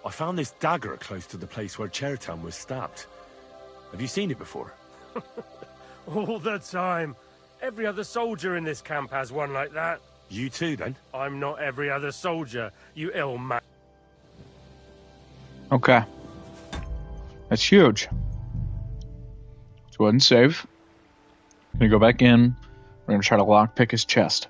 I found this dagger close to the place where Chertan was stabbed. Have you seen it before?
All the time. Every other soldier in this camp has one like that.
You too, then?
I'm not every other soldier, you ill man.
Okay. That's huge. Let's go ahead and save. Gonna go back in. We're gonna try to lockpick his chest.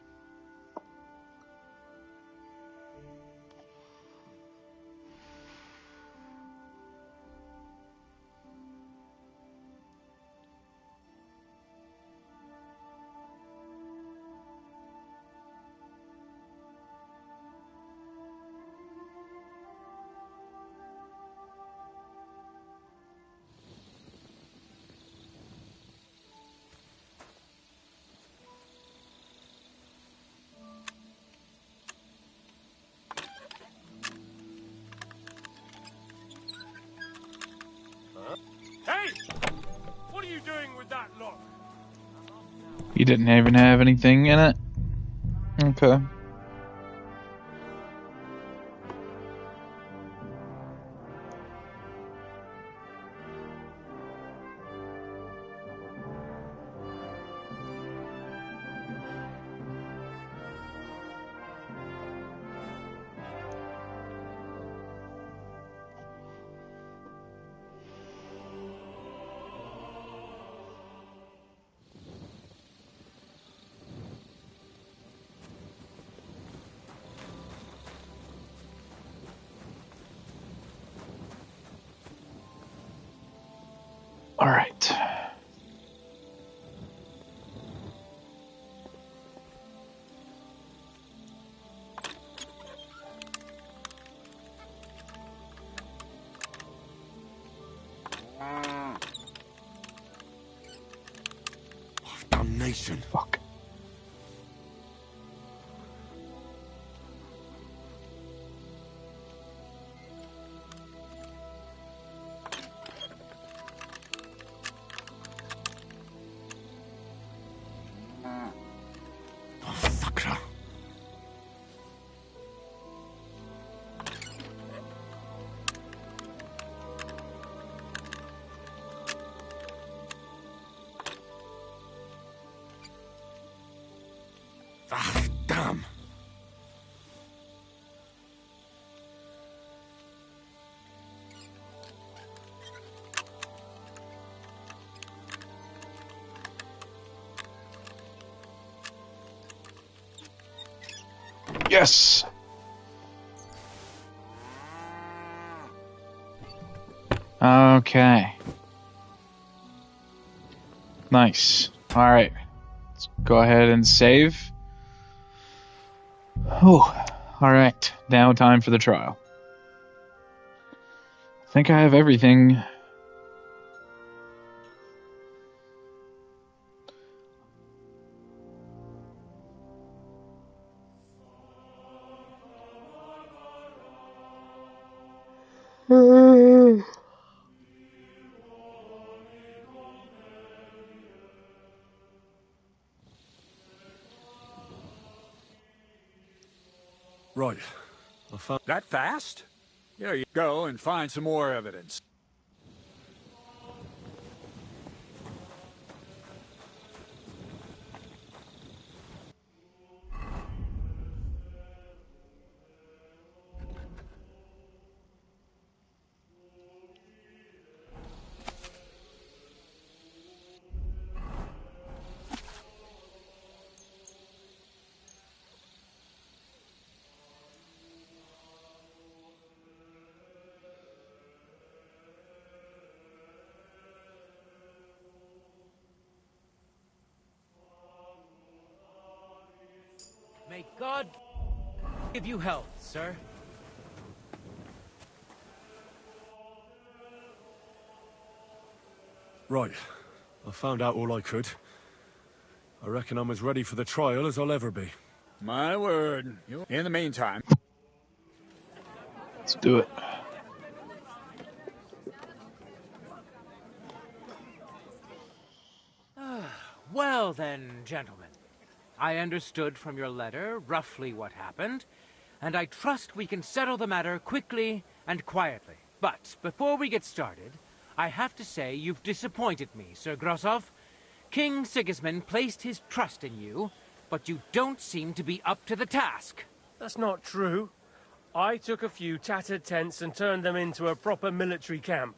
Hey! What are you doing with that lock?
He didn't even have anything in it. Okay. All right.
Damnation.
Fuck.
Sakra. Ah, damn.
Yes. Okay. Nice. All right. Let's go ahead and save. Oh, all right. Now time for the trial. I think I have everything.
Right. I found...
That fast? Yeah, you go and find some more evidence.
May God give you health, sir.
Right. I found out all I could. I reckon I'm as ready for the trial as I'll ever be.
My word. In the meantime...
Let's do it.
Well then, gentlemen. I understood from your letter roughly what happened, and I trust we can settle the matter quickly and quietly. But before we get started, I have to say you've disappointed me, Sir Grosov. King Sigismund placed his trust in you, but you don't seem to be up to the task.
That's not true. I took a few tattered tents and turned them into a proper military camp.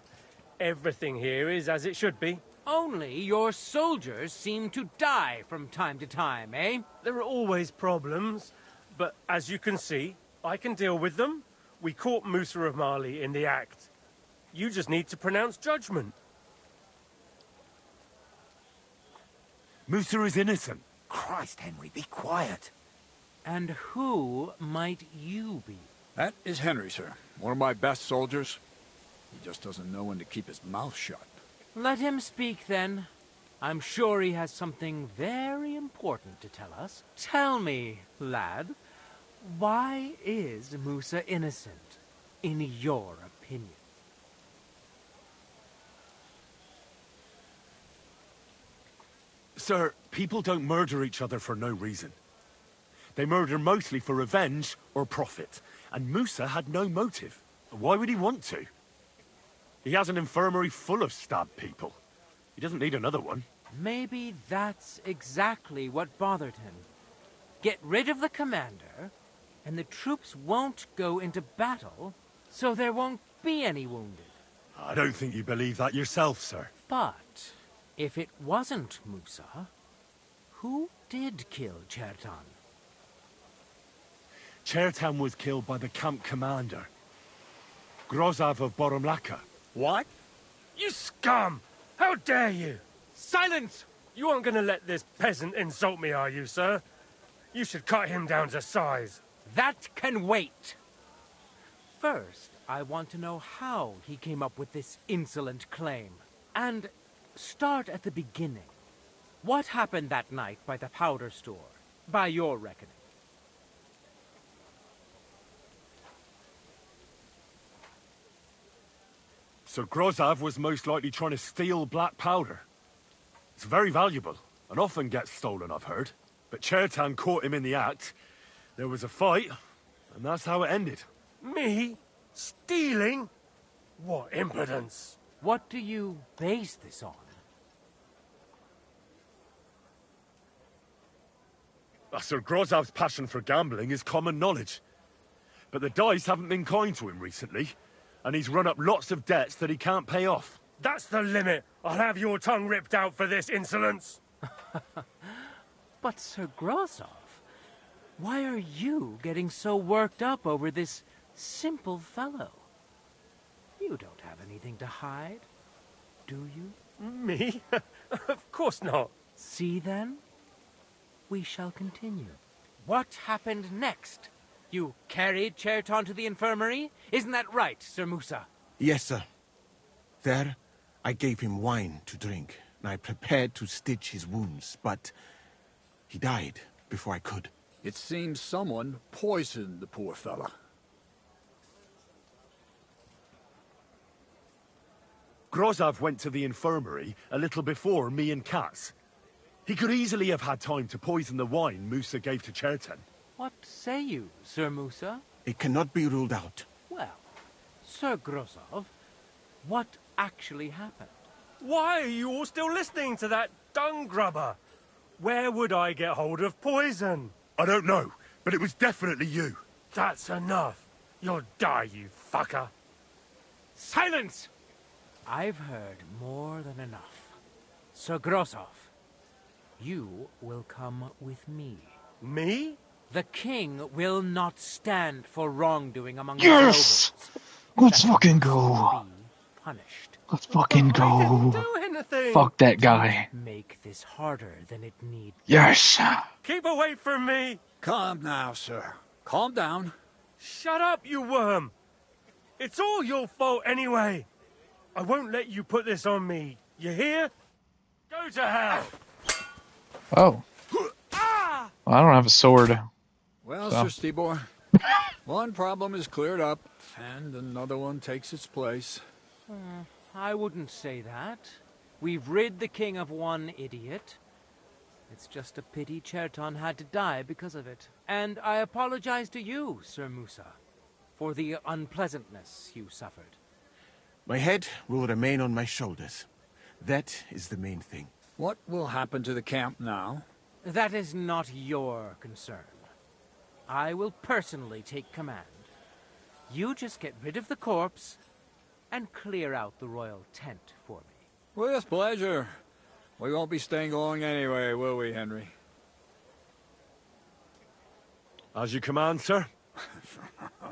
Everything here is as it should be.
Only your soldiers seem to die from time to time, eh?
There are always problems, but as you can see, I can deal with them. We caught Musa of Mali in the act. You just need to pronounce judgment.
Musa is innocent.
Christ, Henry, be quiet.
And who might you be?
That is Henry, sir. One of my best soldiers. He just doesn't know when to keep his mouth shut.
Let him speak, then. I'm sure he has something very important to tell us. Tell me, lad, why is Musa innocent, in your opinion?
Sir, people don't murder each other for no reason. They murder mostly for revenge or profit. And Musa had no motive. Why would he want to? He has an infirmary full of stabbed people. He doesn't need another one.
Maybe that's exactly what bothered him. Get rid of the commander, and the troops won't go into battle, so there won't be any wounded.
I don't think you believe that yourself, sir.
But if it wasn't Musa, who did kill Chertan?
Chertan was killed by the camp commander, Grozov of Boromlaka.
What?
You scum! How dare you?
Silence!
You aren't going to let this peasant insult me, are you, sir? You should cut him down to size.
That can wait. First, I want to know how he came up with this insolent claim. And start at the beginning. What happened that night by the powder store, by your reckoning?
Sir Grozav was most likely trying to steal black powder. It's very valuable, and often gets stolen, I've heard. But Chertan caught him in the act. There was a fight, and that's how it ended.
Me? Stealing? What impudence!
What do you base this on?
Sir Grozav's passion for gambling is common knowledge. But the dice haven't been kind to him recently, and he's run up lots of debts that he can't pay off.
That's the limit. I'll have your tongue ripped out for this insolence.
But Sir Grozov, why are you getting so worked up over this simple fellow? You don't have anything to hide, do you?
Me? Of course not.
See then? We shall continue. What happened next? You carried Chertan to the infirmary? Isn't that right, Sir Musa?
Yes, sir. There, I gave him wine to drink, and I prepared to stitch his wounds, but he died before I could.
It seems someone poisoned the poor fella.
Grozav went to the infirmary a little before me and Katz. He could easily have had time to poison the wine Musa gave to Chertan.
What say you, Sir Musa?
It cannot be ruled out.
Well, Sir Grozov, what actually happened?
Why are you all still listening to that dung grubber? Where would I get hold of poison?
I don't know, but it was definitely you.
That's enough. You'll die, you fucker.
Silence! I've heard more than enough. Sir Grozov, you will come with me.
Me?
The king will not stand for wrongdoing among the
Yes!
nobles.
Let's
That
fucking
must
go.
be punished.
Let's fucking
I didn't
go.
do anything.
Fuck that guy.
Make this harder than it need.
Yes.
Keep away from me.
Calm now, sir. Calm down.
Shut up, you worm. It's all your fault anyway. I won't let you put this on me. You hear? Go to hell.
Oh.
Ah!
Well, I don't have a sword.
Well,
So.
Sir Stibor, one problem is cleared up, and another one takes its place.
I wouldn't say that. We've rid the king of one idiot. It's just a pity Chertan had to die because of it. And I apologize to you, Sir Musa, for the unpleasantness you suffered.
My head will remain on my shoulders. That is the main thing.
What will happen to the camp now?
That is not your concern. I will personally take command. You just get rid of the corpse and clear out the royal tent for me.
With pleasure. We won't be staying long anyway, will we, Henry?
As you command, sir.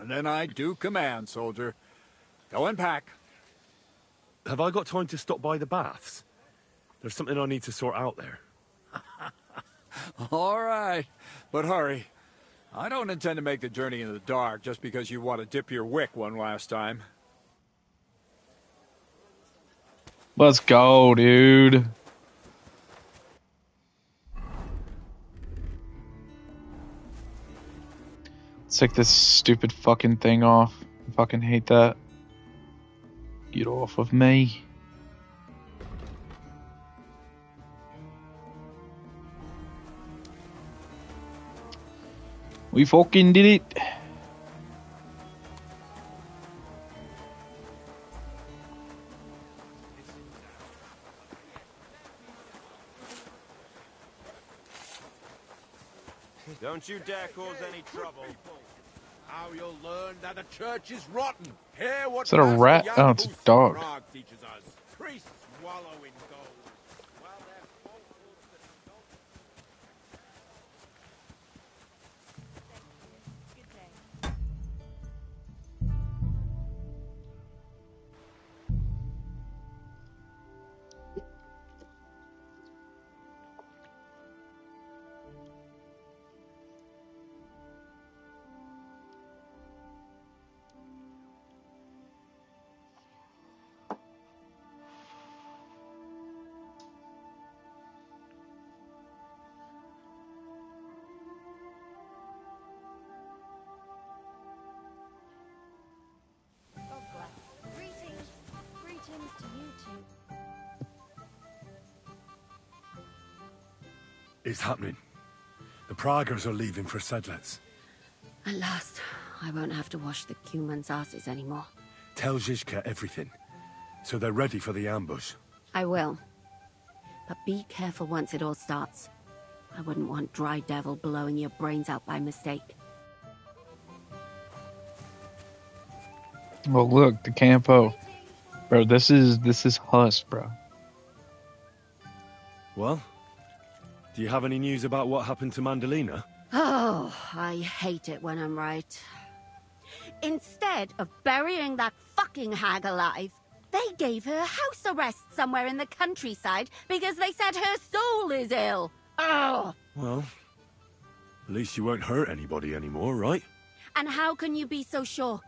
Then I do command, soldier. Go and pack.
Have I got time to stop by the baths? There's something I need to sort out there.
All right, but hurry. I don't intend to make the journey in the dark just because you want to dip your wick one last time.
Let's go, dude. Let's take this stupid fucking thing off. I fucking hate that. Get off of me. We fucking did it.
Don't you dare cause any trouble.
How you'll learn that the church is rotten. Hear what
Is that a
Master
rat?
Jan
Oh, it's a
Hus
dog.
Prague teaches us. Priests wallow in gold. While their followers that
It's happening. The Praggers are leaving for Sedlets.
At last, I won't have to wash the Cumans' asses anymore.
Tell Zizka everything, so they're ready for the ambush.
I will. But be careful once it all starts. I wouldn't want Dry Devil blowing your brains out by mistake.
Well, look, the Campo. Bro, this is Huss, bro.
Well, do you have any news about what happened to Mandalina?
Oh, I hate it when I'm right. Instead of burying that fucking hag alive, they gave her house arrest somewhere in the countryside because they said her soul is ill. Oh!
Well, at least you won't hurt anybody anymore, right?
And how can you be so sure?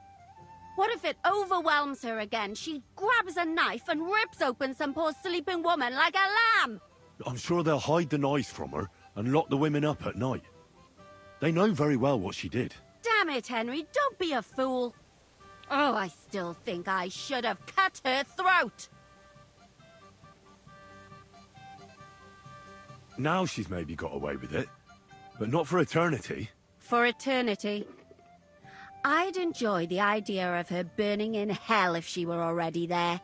What if it overwhelms her again? She grabs a knife and rips open some poor sleeping woman like a lamb.
I'm sure they'll hide the knives from her and lock the women up at night. They know very well what she did.
Damn it, Henry, don't be a fool. Oh, I still think I should have cut her throat.
Now she's maybe got away with it, but not for eternity.
For eternity. I'd enjoy the idea of her burning in hell if she were already there.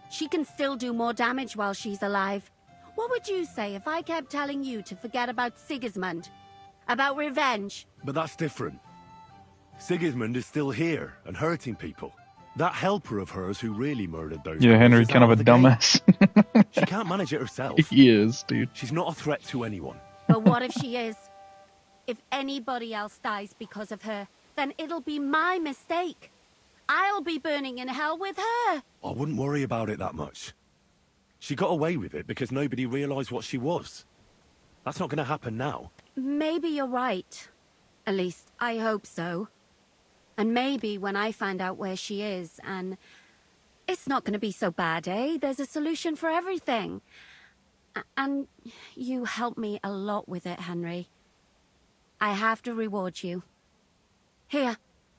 She can still do more damage while she's alive. What would you say if I kept telling you to forget about Sigismund? About revenge?
But that's different. Sigismund is still here and hurting people. That helper of hers who really murdered those
Yeah,
girls
Henry,
is
kind
out
of a
the game.
dumbass.
She can't manage it herself.
He is, dude.
She's not a threat to anyone.
But what if she is? If anybody else dies because of her, then it'll be my mistake. I'll be burning in hell with her.
I wouldn't worry about it that much. She got away with it because nobody realized what she was. That's not going to happen now.
Maybe you're right. At least, I hope so. And maybe when I find out where she is, and it's not going to be so bad, eh? There's a solution for everything. And you helped me a lot with it, Henry. I have to reward you. Here,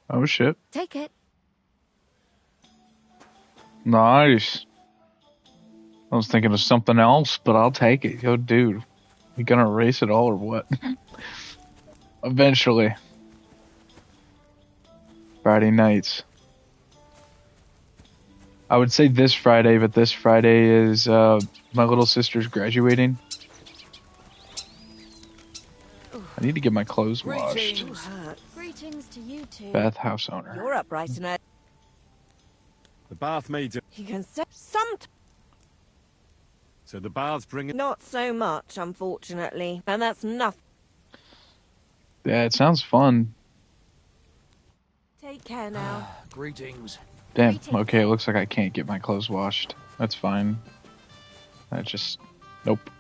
Oh, shit.
take it.
Nice. I was thinking of something else, but I'll take it. Yo, dude. You gonna erase it all or what? Eventually. Friday nights. I would say this Friday, but this Friday is my little sister's graduating. I need to get my clothes washed.
Greetings to you two.
Bathhouse owner.
You're up bright and early.
The bath maids are...
You can say some.
So the bath's bringing...
Not so much, unfortunately, and that's nothing.
Yeah, it sounds fun.
Take care now.
Greetings.
Damn, okay, it looks like I can't get my clothes washed. That's fine. I just... Nope.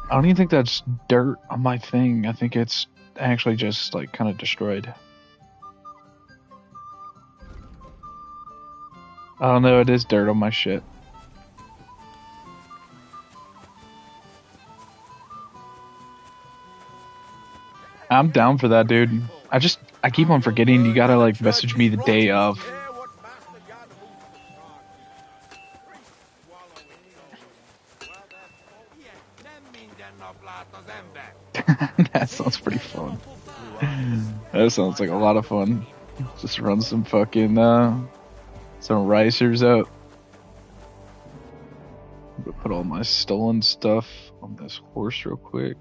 I don't even think that's dirt on my thing. I think it's actually just, like, kind of destroyed. I don't know, it is dirt on my shit. I'm down for that, dude. I keep on forgetting you gotta, like, message me the day of. That sounds pretty fun. That sounds like a lot of fun. Just run some fucking, some ricers out. Put all my stolen stuff on this horse real quick.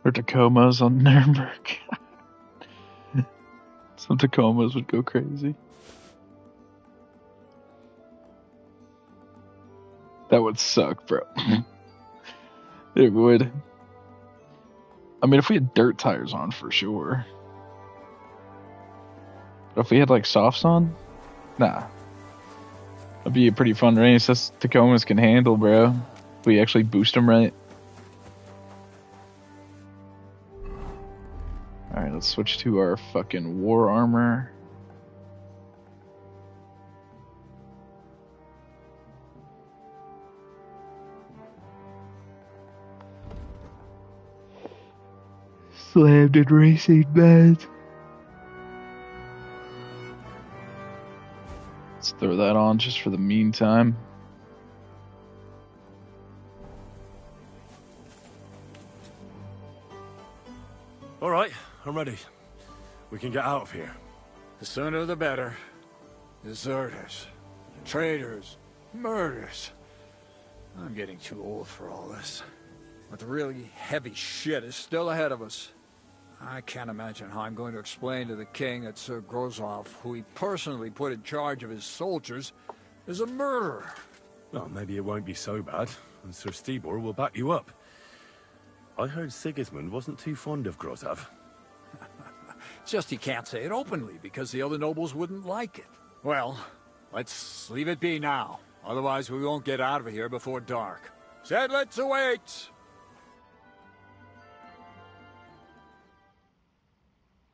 Or Tacomas on Nuremberg. Some Tacomas would go crazy. That would suck, bro. It would. I mean, if we had dirt tires on, for sure. But if we had, like, softs on? Nah. That'd be a pretty fun race. That's Tacomas can handle, bro. If we actually boost them right. Alright, let's switch to our fucking war armor. Slammed in racing beds. Let's throw that on just for the meantime.
All right, I'm ready. We can get out of here.
The sooner the better. Deserters, traitors, murders. I'm getting too old for all this. But the really heavy shit is still ahead of us. I can't imagine how I'm going to explain to the king that Sir Grozov, who he personally put in charge of his soldiers, is a murderer.
Well, maybe it won't be so bad, and Sir Stibor will back you up. I heard Sigismund wasn't too fond of Grozov.
It's just he can't say it openly, because the other nobles wouldn't like it. Well, let's leave it be now. Otherwise we won't get out of here before dark. Sedlitz awaits!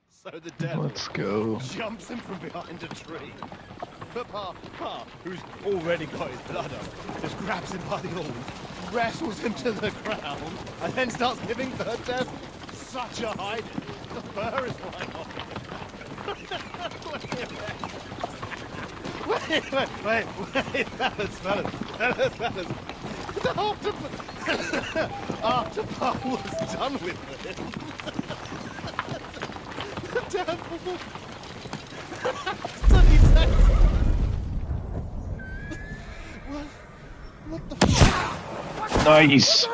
So the devil
Let's go.
jumps him from behind a tree. But Pa, who's already got his blood up, just grabs him by the horns, wrestles him to the ground, and then starts giving the devil such a hiding. The fur is flying off. Wait, fellas. After Pa was done with it, the devil... So he says... What the fuck?
Nice.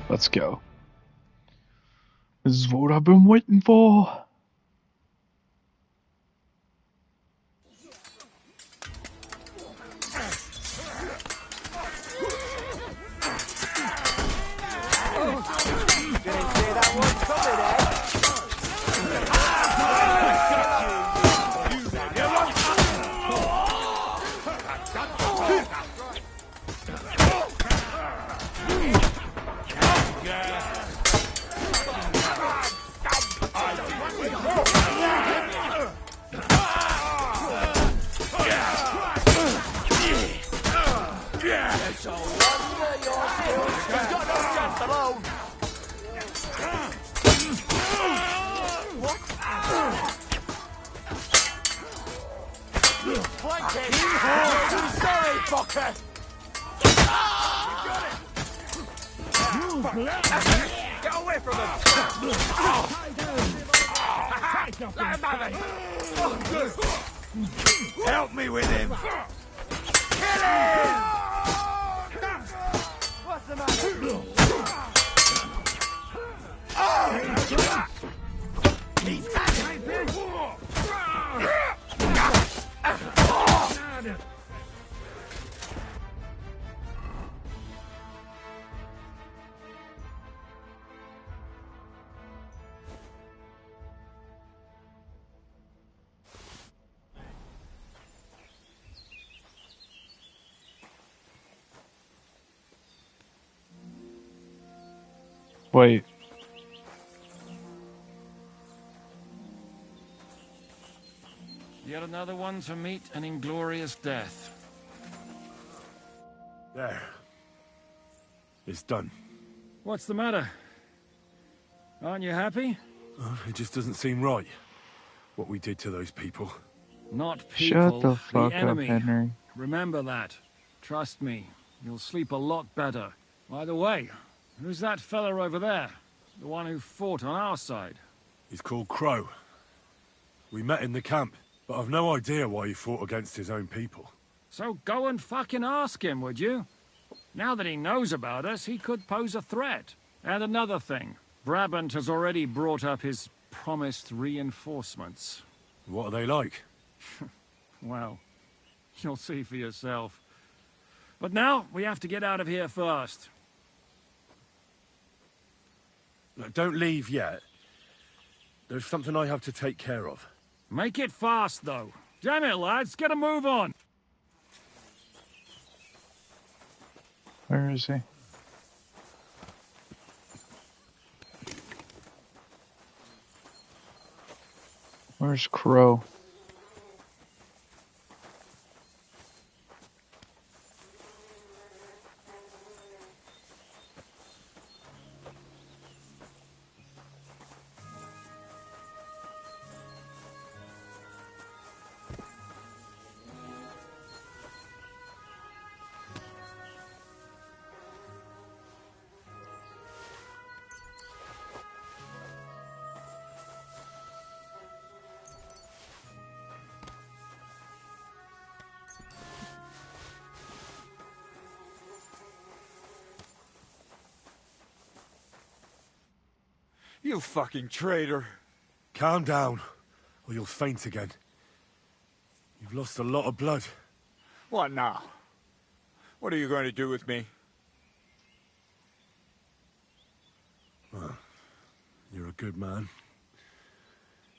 Let's go. This is what I've been waiting for.
Help me with him! Kill him! What's the matter? He's got
Wait.
Yet another one to meet an inglorious death.
There. It's done.
What's the matter? Aren't you happy?
Oh, it just doesn't seem right, what we did to those people.
Not people,
Shut the fuck up,
enemy.
Henry.
Remember that. Trust me, you'll sleep a lot better. By the way, who's that fella over there? The one who fought on our side?
He's called Crow. We met in the camp, but I've no idea why he fought against his own people.
So go and fucking ask him, would you? Now that he knows about us, he could pose a threat. And another thing, Brabant has already brought up his promised reinforcements.
What are they like?
Well, you'll see for yourself. But now, we have to get out of here first.
Look, don't leave yet. There's something I have to take care of.
Make it fast, though. Damn it, lads, get a move on!
Where is he? Where's Crow?
You fucking traitor.
Calm down, or you'll faint again. You've lost a lot of blood.
What now? What are you going to do with me?
Well, you're a good man.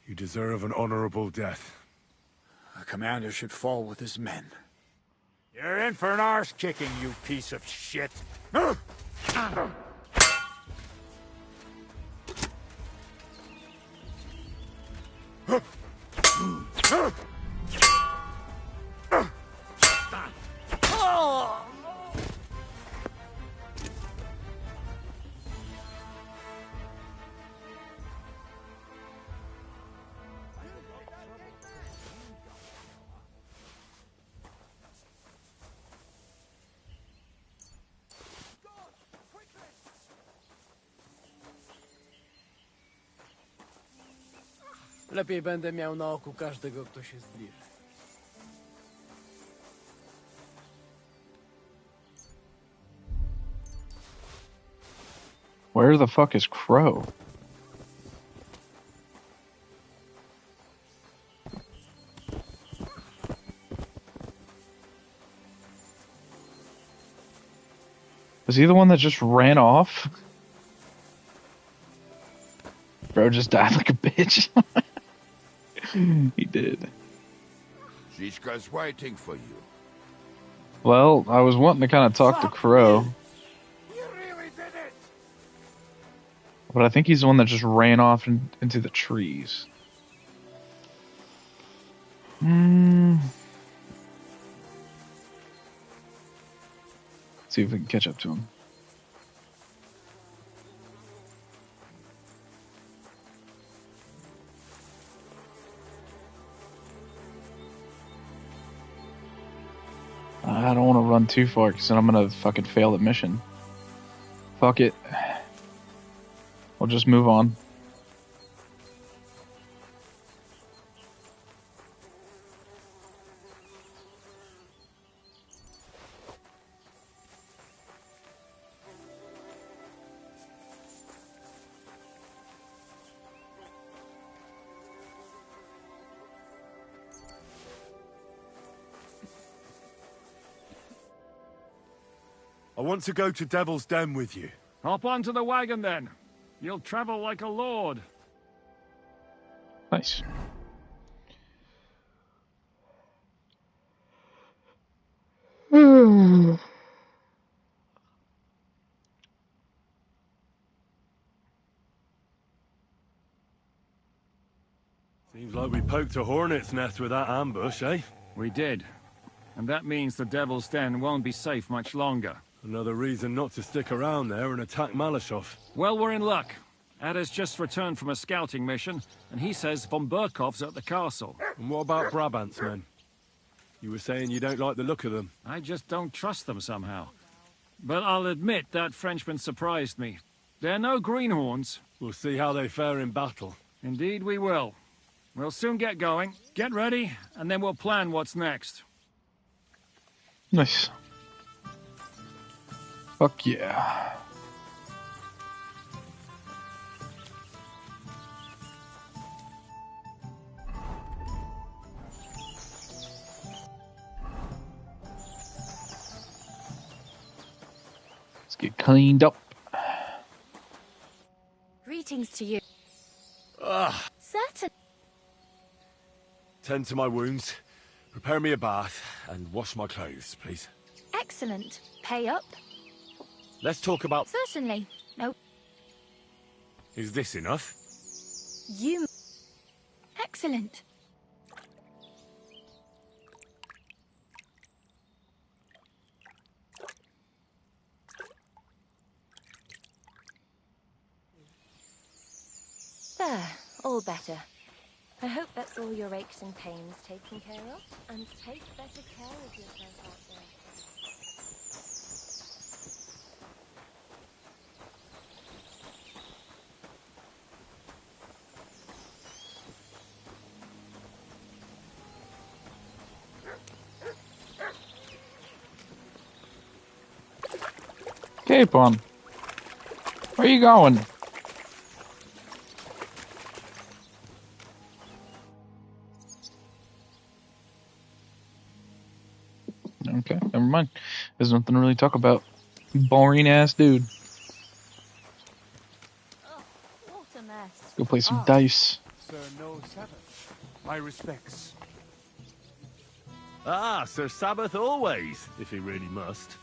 You deserve an honorable death.
A commander should fall with his men. You're in for an arse kicking, you piece of shit.
Lepiej będę miał na oku każdego, kto się zbliży.
Where the fuck is Crow? Was he the one that just ran off? Bro just died like a bitch. He did.
Zizka's waiting for you.
Well, I was wanting to kind of talk to Crow. But I think he's the one that just ran off into the trees. Let's see if we can catch up to him. I don't want to run too far because then I'm going to fucking fail the mission. Fuck it. We'll just move on.
I want to go to Devil's Den with you.
Hop onto the wagon then. You'll travel like a lord.
Nice.
Seems like we poked a hornet's nest with that ambush, eh?
We did. And that means the Devil's Den won't be safe much longer.
Another reason not to stick around there and attack Malashov.
Well, we're in luck. Ada's just returned from a scouting mission, and he says von Burkov's at the castle.
And what about Brabant's men? You were saying you don't like the look of them.
I just don't trust them somehow. But I'll admit that Frenchman surprised me. They're no greenhorns.
We'll see how they fare in battle.
Indeed we will. We'll soon get going. Get ready, and then we'll plan what's next.
Nice. Fuck yeah. Let's get cleaned up.
Greetings to you.
Ugh.
Certain.
Tend to my wounds, prepare me a bath, and wash my clothes, please.
Excellent. Pay up?
Let's talk about...
Certainly. No.
Is this enough?
You... Excellent. There, all better. I hope that's all your aches and pains taken care of. And take better care of yourself out there.
Capon, where are you going? Okay, never mind. There's nothing to really talk about. Boring ass dude.
What a mess.
Go play some dice.
Sir No Sabbath. My respects.
Ah, Sir Sabbath always, if he really must.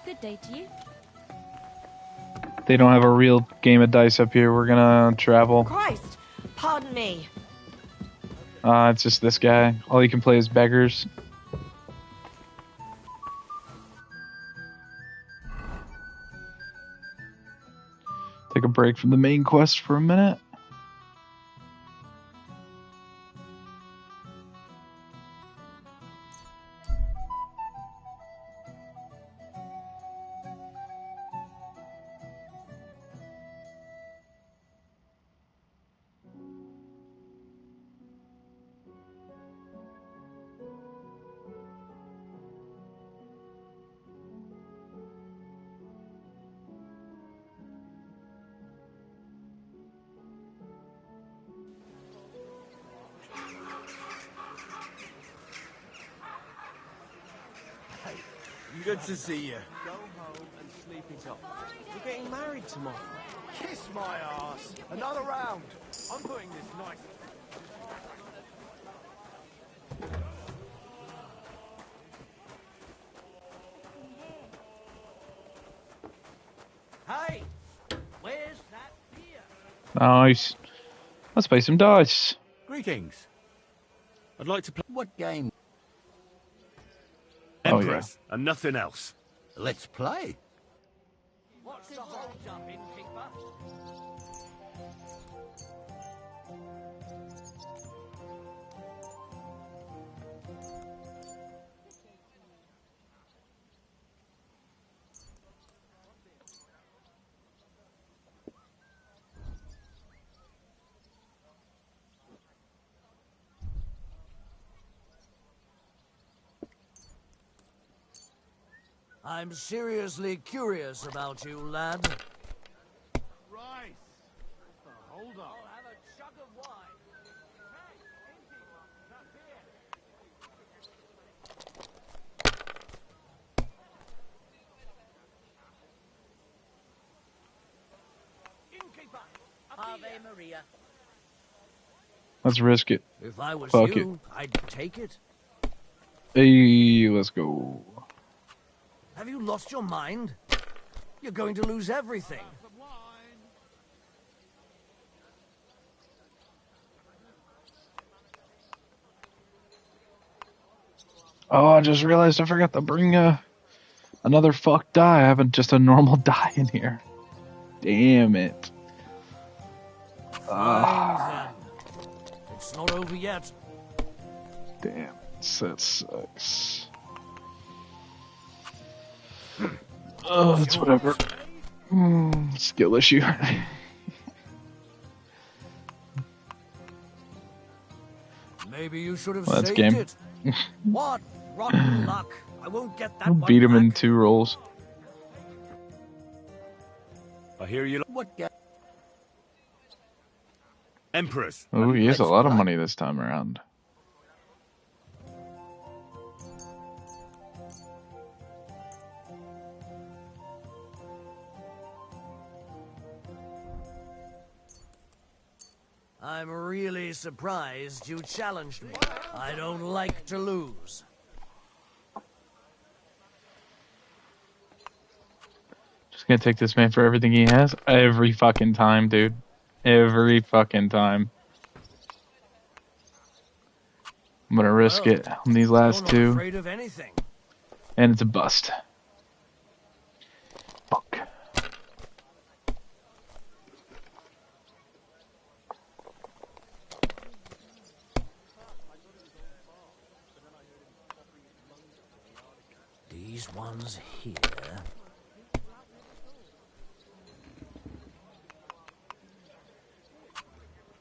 Good day to you.
They don't have a real game of dice up here. We're gonna travel.
Christ! Pardon me.
It's just this guy. All you can play is beggars. Take a break from the main quest for a minute.
Good to see you.
Go home and sleep it off. We're getting married tomorrow.
Kiss my ass. Another round. I'm putting this nice.
Hey, where's that beer?
Nice. Let's play some dice.
Greetings. I'd like to play.
What game?
Oh,
Empress, and nothing else.
Let's play.
What's the hold up, innkeeper?
I'm seriously curious about you, lad.
Right. Hold on.
I'll have a jug of wine. Innkeeper, Ave Maria.
Let's risk it.
If I was
Fuck
you, I'd take it.
Hey, let's go.
Have you lost your mind? You're going to lose everything.
Oh, I just realized I forgot to bring another fuck die. I have just a normal die in here. Damn it.
Fine, then. It's not over yet.
Damn, that sucks. Oh, it's whatever. Skill issue.
Maybe you should have
Well, that's
saved
game.
it. What rotten luck! I won't get that one
Beat him
back.
in 2 rolls.
I hear you.
What game?
Empress.
Oh, he has a lot of money this time around.
I'm really surprised you challenged me. I don't like to lose.
gonna take this man for everything he has every fucking time, dude. Every fucking time. I'm gonna risk it on these last two.
Afraid of anything.
And it's a bust. Fuck.
These ones here.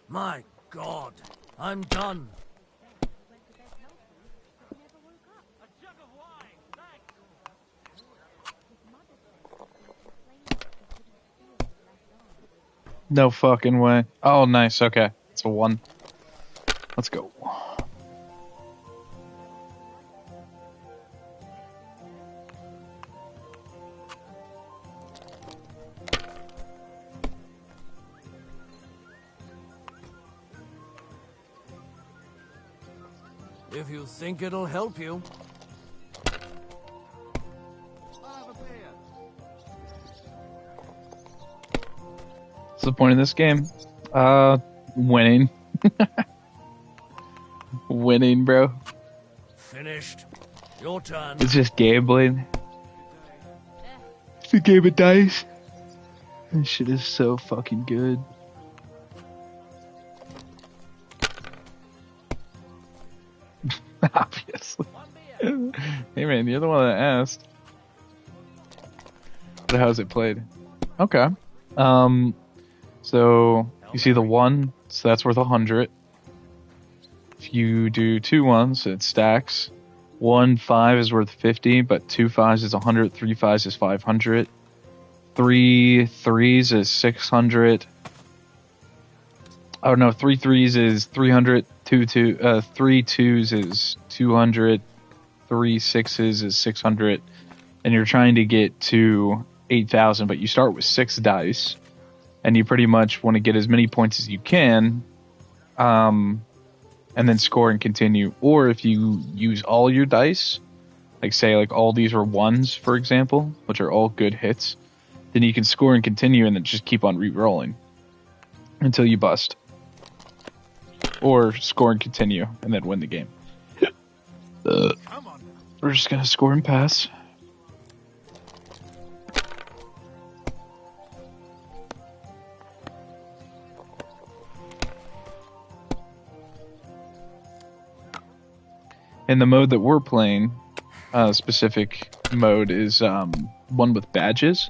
My God, I'm done.
No fucking way. Oh, nice. Okay. It's a 1. Let's go.
If you think it'll help you.
What's the point of this game? Winning. Winning, bro.
Finished. Your turn.
It's just gambling. It's a game of dice. This shit is so fucking good. Obviously. Hey man, you're the one that asked. But how's it played? Okay. So you see the 1, so that's worth 100. If you do 2 1s, it stacks. 1 5 is worth 50, but 2 5s is 100. 3 5s is 500. 3 3s is 600. Oh no, 3 3s is 300. 3 2s is 200. 3 6s is 600. And you're trying to get to 8,000, but you start with 6 dice. And you pretty much want to get as many points as you can, and then score and continue. Or if you use all your dice, like say like all these are 1s, for example, which are all good hits, then you can score and continue and then just keep on re-rolling until you bust. Or score and continue and then win the game. We're just going to score and pass. In the mode that we're playing, specific mode is one with badges.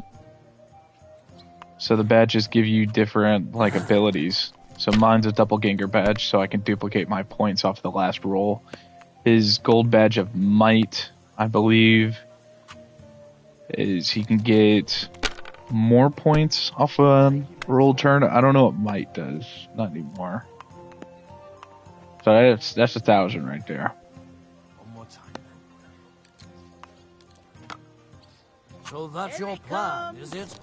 So the badges give you different like abilities. So mine's a doppelganger badge, so I can duplicate my points off the last roll. His gold badge of might, I believe, is he can get more points off a roll turn. I don't know what might does, not anymore. So that's 1,000 right there.
So that's your plan, is it?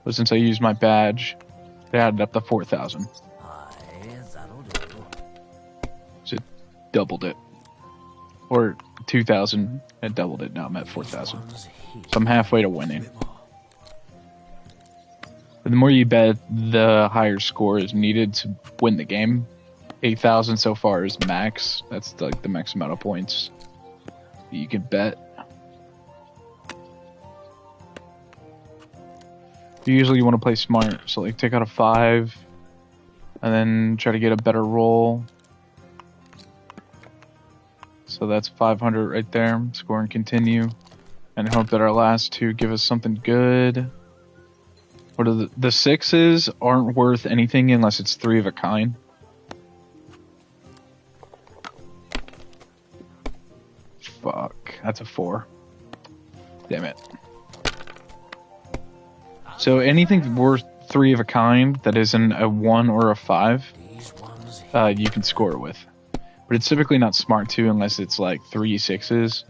But since I used my badge, it added up to 4,000.
That'll do.
So it doubled it. Or 2,000, it doubled it. Now I'm at 4,000. So I'm halfway to winning. But the more you bet, the higher score is needed to win the game. 8,000 so far is max. That's like the max amount of points you can bet. Usually you want to play smart, so like take out a 5 and then try to get a better roll. So that's 500 right there. Score and continue, and hope that our last 2 give us something good. What are the 6s aren't worth anything unless it's 3 of a kind. Fuck, that's a 4. Damn it. So anything worth 3 of a kind that isn't a 1 or a 5, you can score with. But it's typically not smart to unless it's like 3 6s.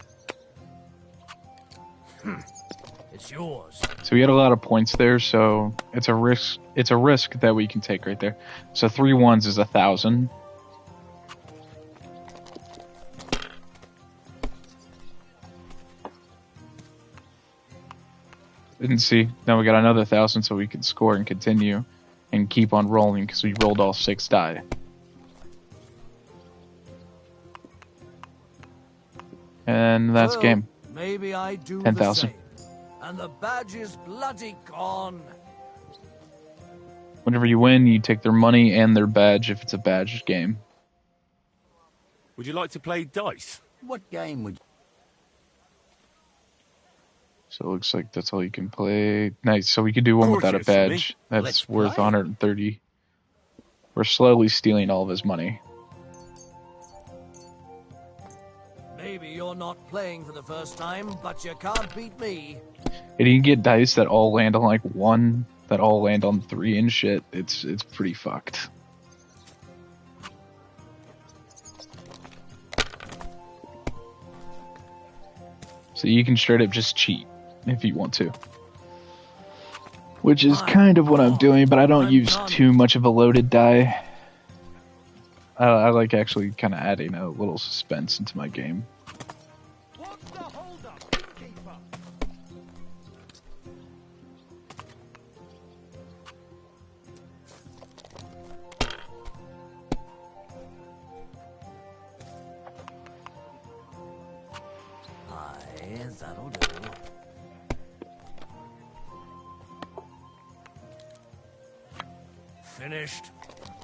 It's yours.
So we had a lot of points there, so it's a risk. It's a risk that we can take right there. So 3 1s is 1,000. And see, now we got another 1,000, so we can score and continue and keep on rolling because we rolled all 6 die. And that's
So,
game.
Maybe I do
10,000.
the same. And the badge is bloody gone.
Whenever you win, you take their money and their badge if it's a badge game.
Would you like to play dice?
What game would you...
So it looks like that's all you can play. Nice. So we could do one without a badge. That's worth 130. We're slowly stealing all of his money.
Maybe you're not playing for the first time, but you can't beat me.
And you can get dice that all land on like 1, that all land on 3 and shit. It's pretty fucked. So you can straight up just cheat if you want to. Which is kind of what I'm doing, but I don't use too much of a loaded die. I like actually kind of adding a little suspense into my game.
That'll do. Finished.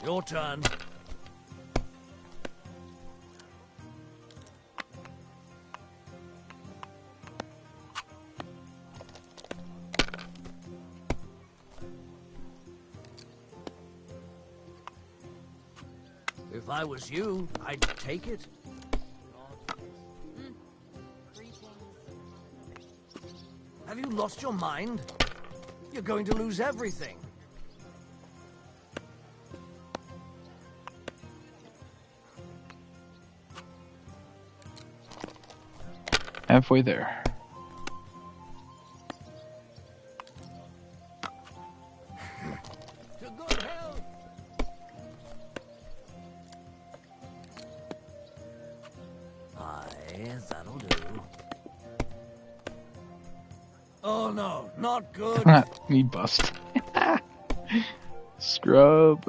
Your turn. If I was you, I'd take it. Have you lost your mind? You're going to lose everything.
Halfway there.
To good health. Aye, that'll do. Oh no, not good.
Me bust. Scrub.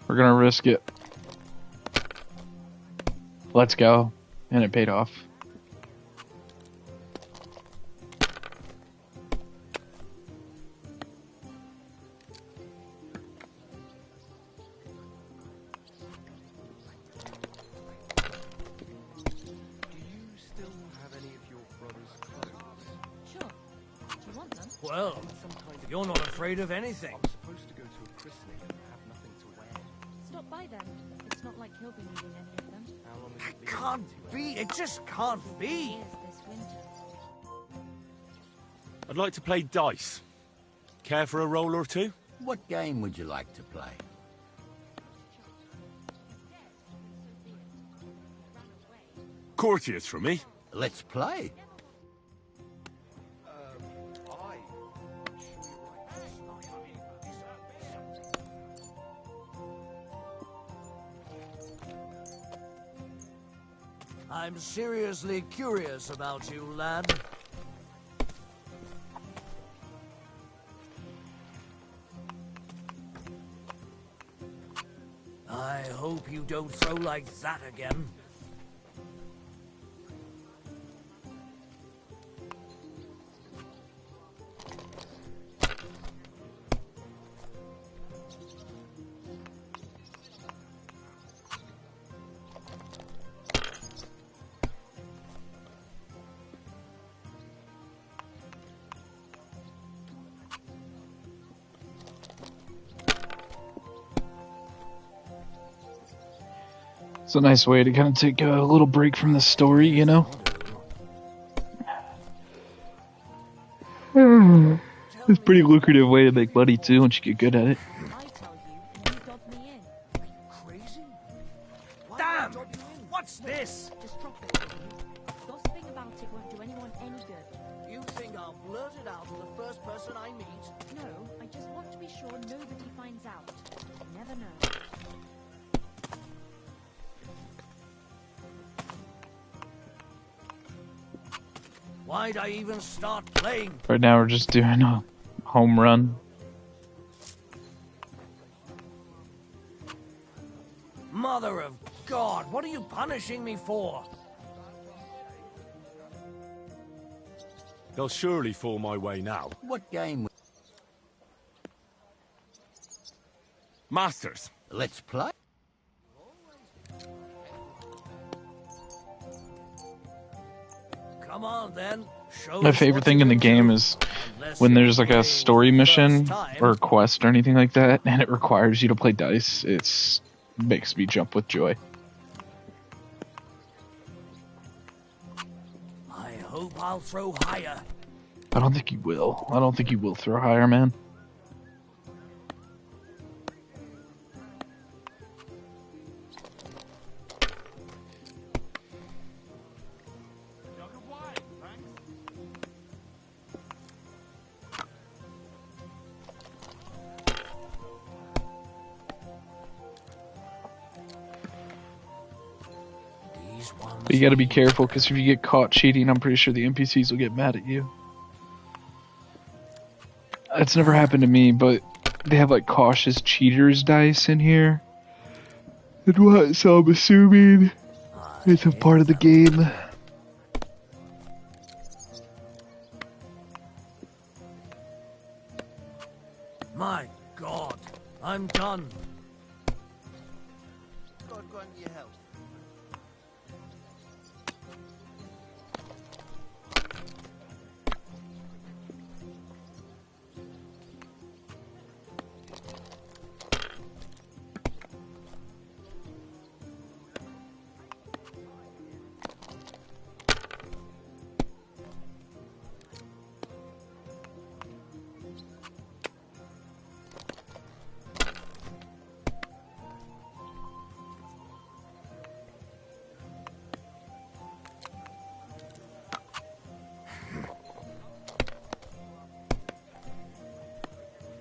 We're gonna risk it. Let's go. And it paid off.
Well, you're not afraid of anything.
I'm supposed to go to a christening and have nothing to wear.
Stop by then. It's not like he'll be needing any of them.
How long has it been?
Can't be. It just can't be.
This winter.
I'd like to play dice. Care for a roll or two?
What game would you like to play?
Courtiers for me.
Let's play.
I'm seriously curious about you, lad. I hope you don't throw like that again.
It's a nice way to kind of take a little break from the story, you know? It's a pretty lucrative way to make money too once you get good at it.
Damn! What's this?
Just drop it. Gossiping about it won't do anyone any good.
You think I'll blurt it out to the first person I meet?
No, I just want to be sure nobody finds out.
Why'd I even start playing?
Right now we're just doing a home run.
Mother of God, what are you punishing me for?
They'll surely fall my way now.
What game?
Masters.
Let's play.
Come on then. Show
My
us
favorite
what
thing
you
in the
can
game
do.
is
Unless
when
you're
there's like a
playing
story
for the
mission
first time.
or a quest or anything like that, and it requires you to play dice. It makes me jump with joy.
I hope I'll throw higher.
I don't think you will. I don't think you will throw higher, man. But you gotta be careful, because if you get caught cheating, I'm pretty sure the NPCs will get mad at you. It's never happened to me, but they have like cautious cheaters dice in here. And what? So I'm assuming it's a part of the game.
My God, I'm done.
God grant you health.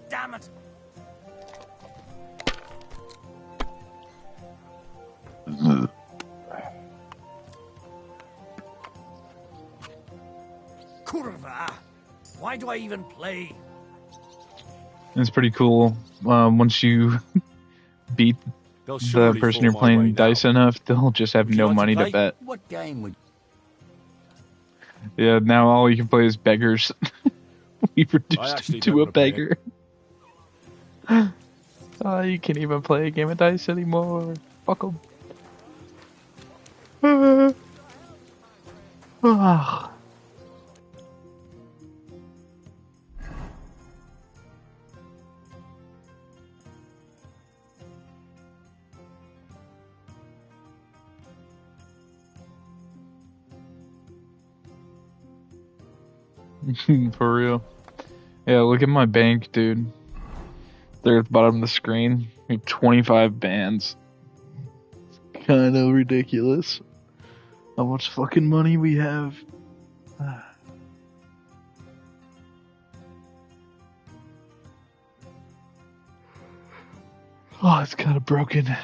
Damn it! Kurva! Why do I even play?
It's pretty cool. Once you beat
They'll
the
surely
person
fall
you're
my way
playing
now.
dice enough, they'll just have no
like to
money to
play?
bet.
What game would...
Yeah, now all you can play is beggars. We've
I
reduced
actually
him
don't
to a
wanna play
beggar. You can't even play a game of dice anymore. Fuck 'em. For real. Yeah, look at my bank, dude. There at the bottom of the screen. We have 25 bands. It's kind of ridiculous how much fucking money we have. Oh, it's kind of broken.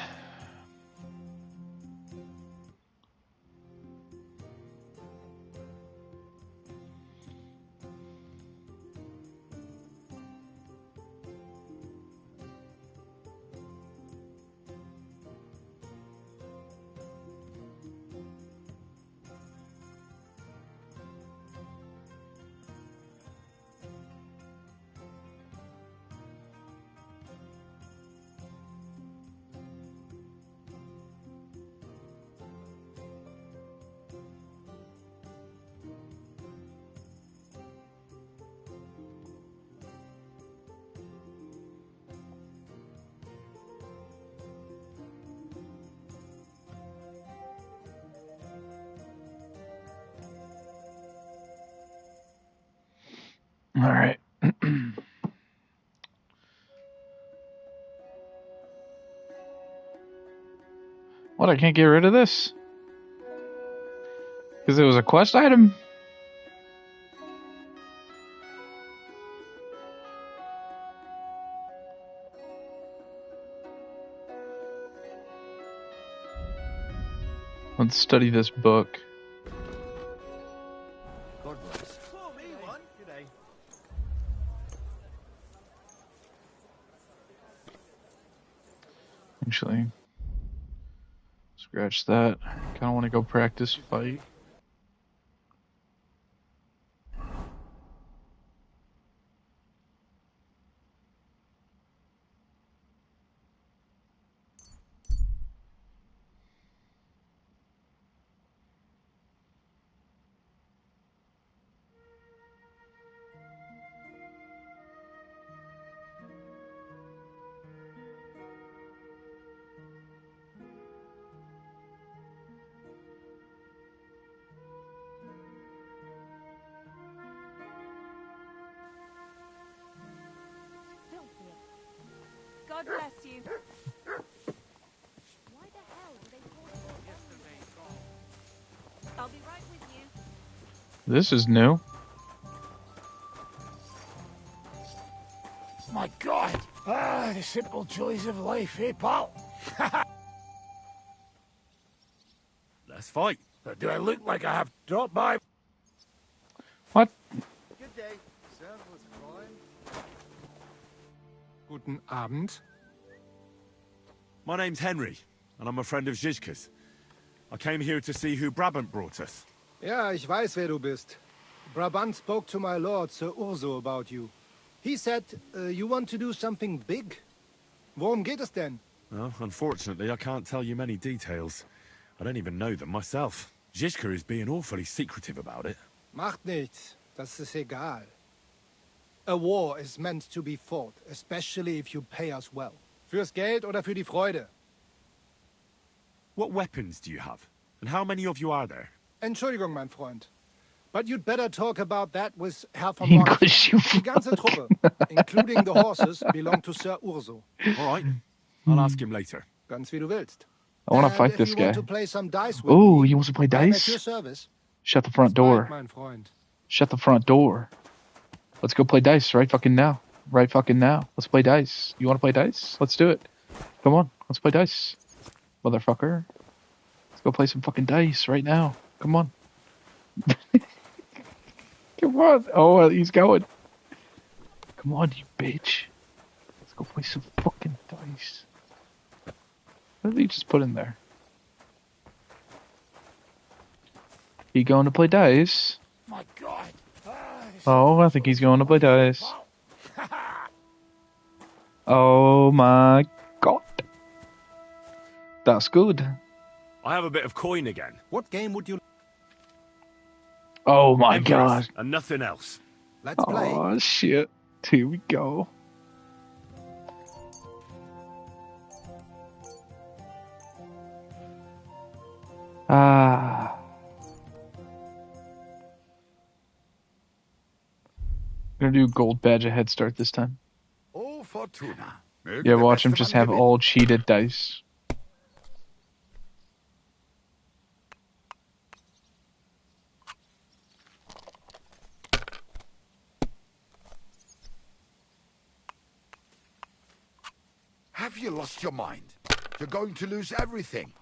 All right. What? I can't get rid of this? Because it was a quest item? Let's study this book.
travelers.
Pour me one.
Good day.
Actually, scratch that. Kind of want to go practice fight.
God bless you. Why the hell do they I'll be right with you.
This is new.
My God! Ah, the simple joys of life, eh, pal?
Let's fight.
Do I look like I have dropped by?
What?
Good day. Served was fine.
Guten Abend.
My name's Henry, and I'm a friend of Zizka's. I came here to see who Brabant brought us.
Ja, ich weiß, wer du bist. Brabant spoke to my lord, Sir Urso, about you. He said you want to do something big. Worum geht es denn?
Well, unfortunately, I can't tell you many details. I don't even know them myself. Zizka is being awfully secretive about it.
Macht nichts. Das ist egal. A war is meant to be fought, especially if you pay us well. Fürs Geld oder für die Freude?
What weapons do you have? And how many of you are there?
Entschuldigung, mein Freund. But you'd better talk about that with Herr von
English, you
Die ganze Truppe, including the horses, belong to Sir Urso.
All right. I'll ask him later.
Ganz wie du willst.
I want to
And
fight
if
this
you
guy.
want to play some dice with
Oh,
me,
he wants to play
I'm at your
dice?
service.
Shut the front door.
Mein Freund.
Shut the front door. Let's go play dice right fucking now. Right fucking now. Let's play dice. You want to play dice? Let's do it. Come on. Let's play dice. Motherfucker. Let's go play some fucking dice right now. Come on. Come on. Oh, he's going. Come on, you bitch. Let's go play some fucking dice. What did he just put in there? He going to play dice?
My God!
Oh, I think he's going to play dice. Oh my God. That's good.
I have a bit of coin again.
What game would you...
Oh my
Empress,
God.
And nothing else.
Let's play.
Oh shit. Here we go. Ah. I'm gonna do gold badge a head start this time.
Oh, Fortuna.
Yeah, watch him just have all cheated dice.
Have you lost your mind? You're going to lose everything.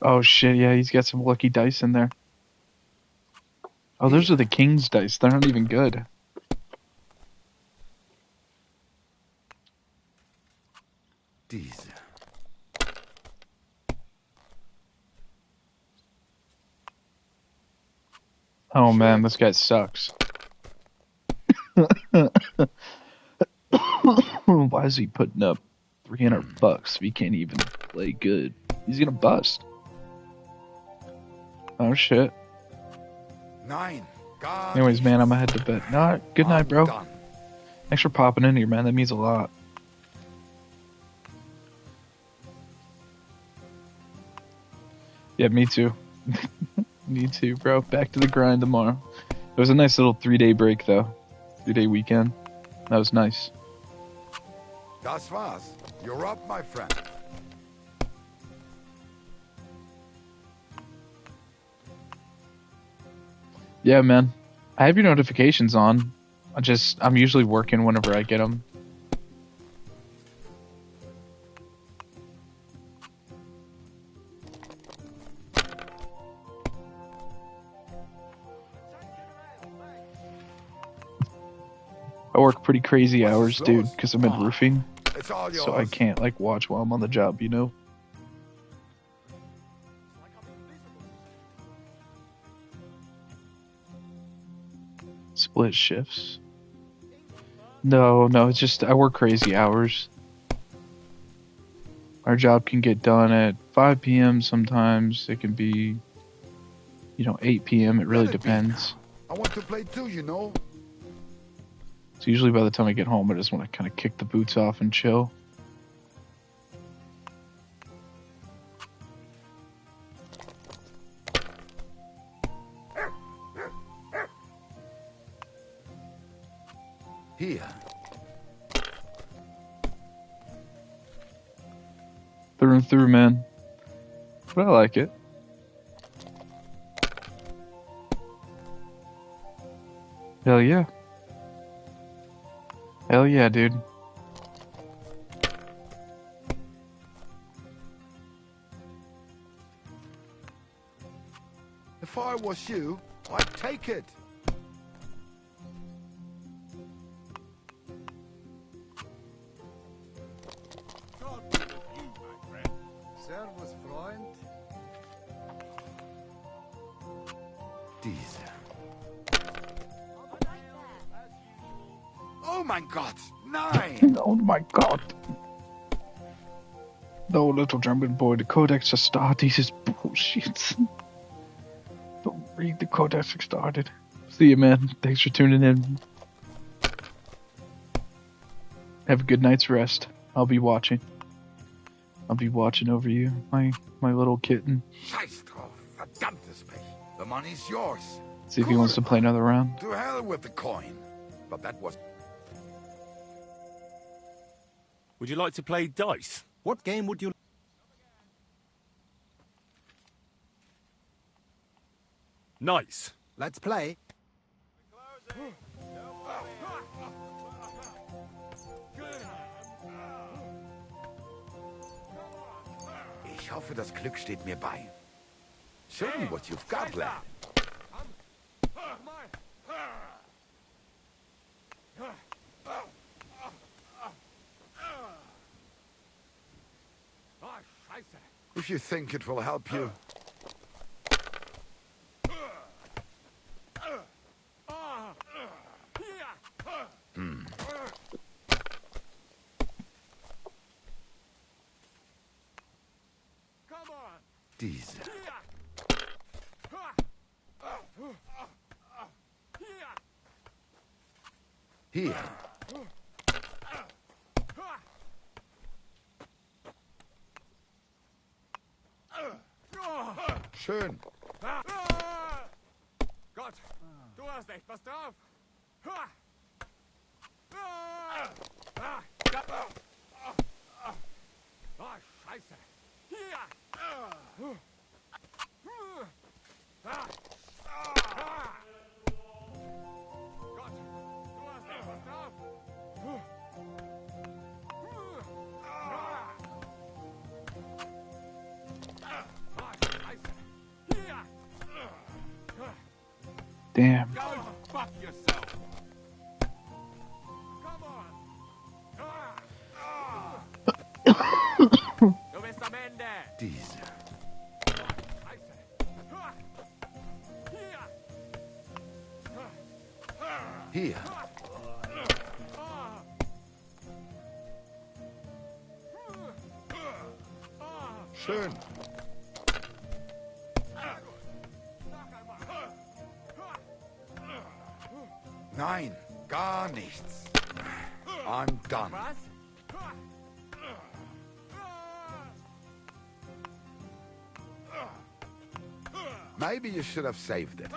Oh shit, yeah, he's got some lucky dice in there. Oh, those are the king's dice. They're not even good.
These.
Oh man, this guy sucks. Why is he putting up $300 if he can't even play good? He's gonna bust. Oh shit.
9. God.
Anyways, man, I'm gonna head to bed. No, good night, bro.
Done.
Thanks for popping in here, man. That means a lot. Yeah, me too. Me too, bro. Back to the grind tomorrow. It was a nice little 3-day break, though. 3-day weekend. That was nice.
Das war's. You're up, my friend.
Yeah, man. I have your notifications on. I'm usually working whenever I get them. I work pretty crazy hours, dude, because I'm in roofing.
It's all yours.
So I can't, like, watch while I'm on the job, you know? Split shifts. No, it's just I work crazy hours. Our job can get done at 5 p.m. sometimes. It can be, 8 p.m. It really depends.
I want to play too, you know.
So usually by the time I get home, I just want to kind of kick the boots off and chill.
Here.
Through and through, man. But I like it. Hell yeah. Hell yeah, dude.
If I was you, I'd take it.
Servus, Freund.
Diese. Oh mein Gott, nein!
Oh my god. No, little German boy, the Codex Astartes is bullshit. Don't read the Codex Astartes. See you, man. Thanks for tuning in. Have a good night's rest. I'll be watching. I'll be watching over you, my little kitten.
Scheiß drauf, verdammtes Pech. The money's yours.
See if he wants to play another round.
To hell with the coin. But that was...
Would you like to play dice?
What game would you...
Nice.
Let's play.
Ich hoffe, das Glück steht mir bei. Show me what you've got, lad. If you think it will help you. Diese. Hier. Schön.
Gott, du hast echt was drauf. Oh, Scheiße. Hier. Gott, du hast echt was drauf.
Damn.
Go fuck yourself. Come on. Du bist am Ende.
Diese. Hier. Schön. Nein, gar nichts. I'm done. Maybe you should have saved it.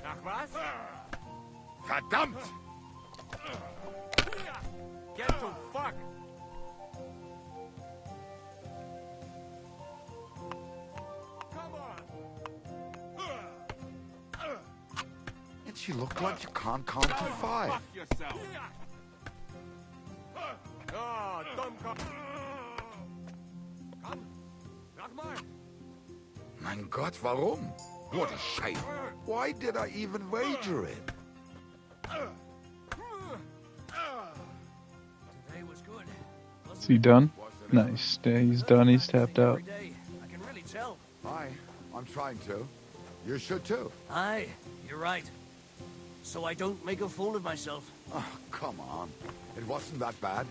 Ach was?
Verdammt!
Get to fuck! Come on!
And you look like you can't count to 5.
Fuck yourself! Oh, dumb cock! Come
Mein Gott, warum? What a shame. Why did I even wager it?
Today was good.
Is he done? Nice. Yeah, he's done. He's tapped out.
I can really tell.
Aye, I'm trying to. You should too.
Aye, you're right. So I don't make a fool of myself.
Oh, come on. It wasn't that bad.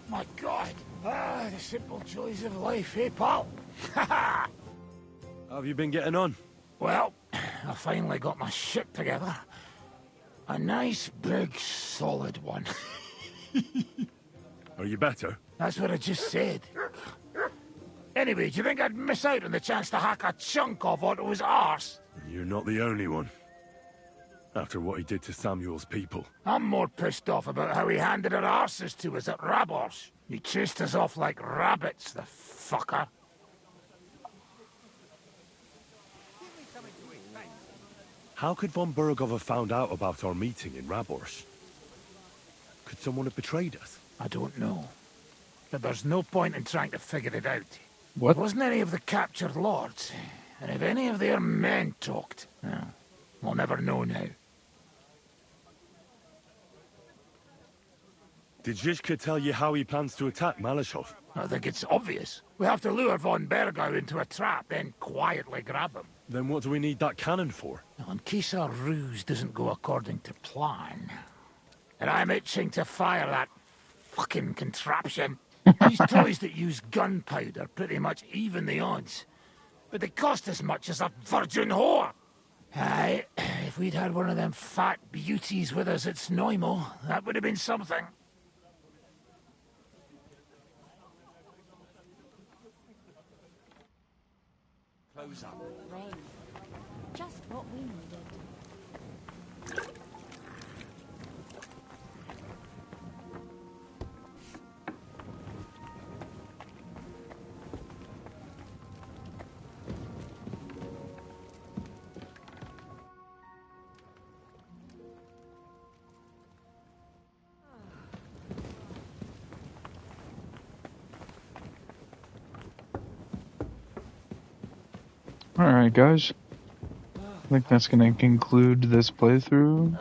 My God. Ah, the simple joys of life, eh, pal?
How have you been getting on?
Well, I finally got my shit together. A nice, big, solid one.
Are you better?
That's what I just said. Anyway, do you think I'd miss out on the chance to hack a chunk off onto his arse?
You're not the only one. After what he did to Samuel's people.
I'm more pissed off about how he handed our arses to us at Rabos. He chased us off like rabbits, the fucker.
How could von Bergov have found out about our meeting in Rabors? Could someone have betrayed us?
I don't know. But there's no point in trying to figure it out.
What?
It wasn't any of the captured lords. And if any of their men talked, well, we'll never know now.
Did Zizka tell you how he plans to attack Malashov?
I think it's obvious. We have to lure von Bergau into a trap, then quietly grab him.
Then what do we need that cannon for?
Well, in case our ruse doesn't go according to plan. And I'm itching to fire that fucking contraption. These toys that use gunpowder pretty much even the odds. But they cost as much as a virgin whore. Aye, if we'd had one of them fat beauties with us at Snoimo, that would have been something.
Close up. Rain. Just what we needed.
Alright, guys. I think that's gonna conclude this playthrough.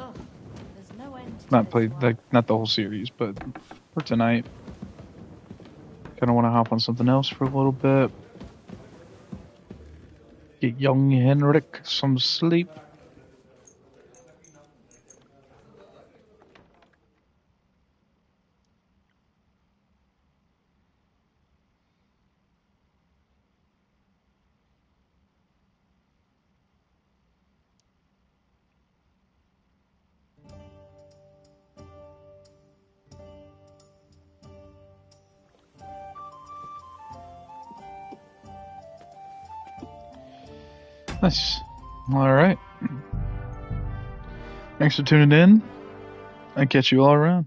Not the whole series, but for tonight. Kinda wanna hop on something else for a little bit. Get young Henrik some sleep. Nice. Alright. Thanks for tuning in. I'll catch you all around.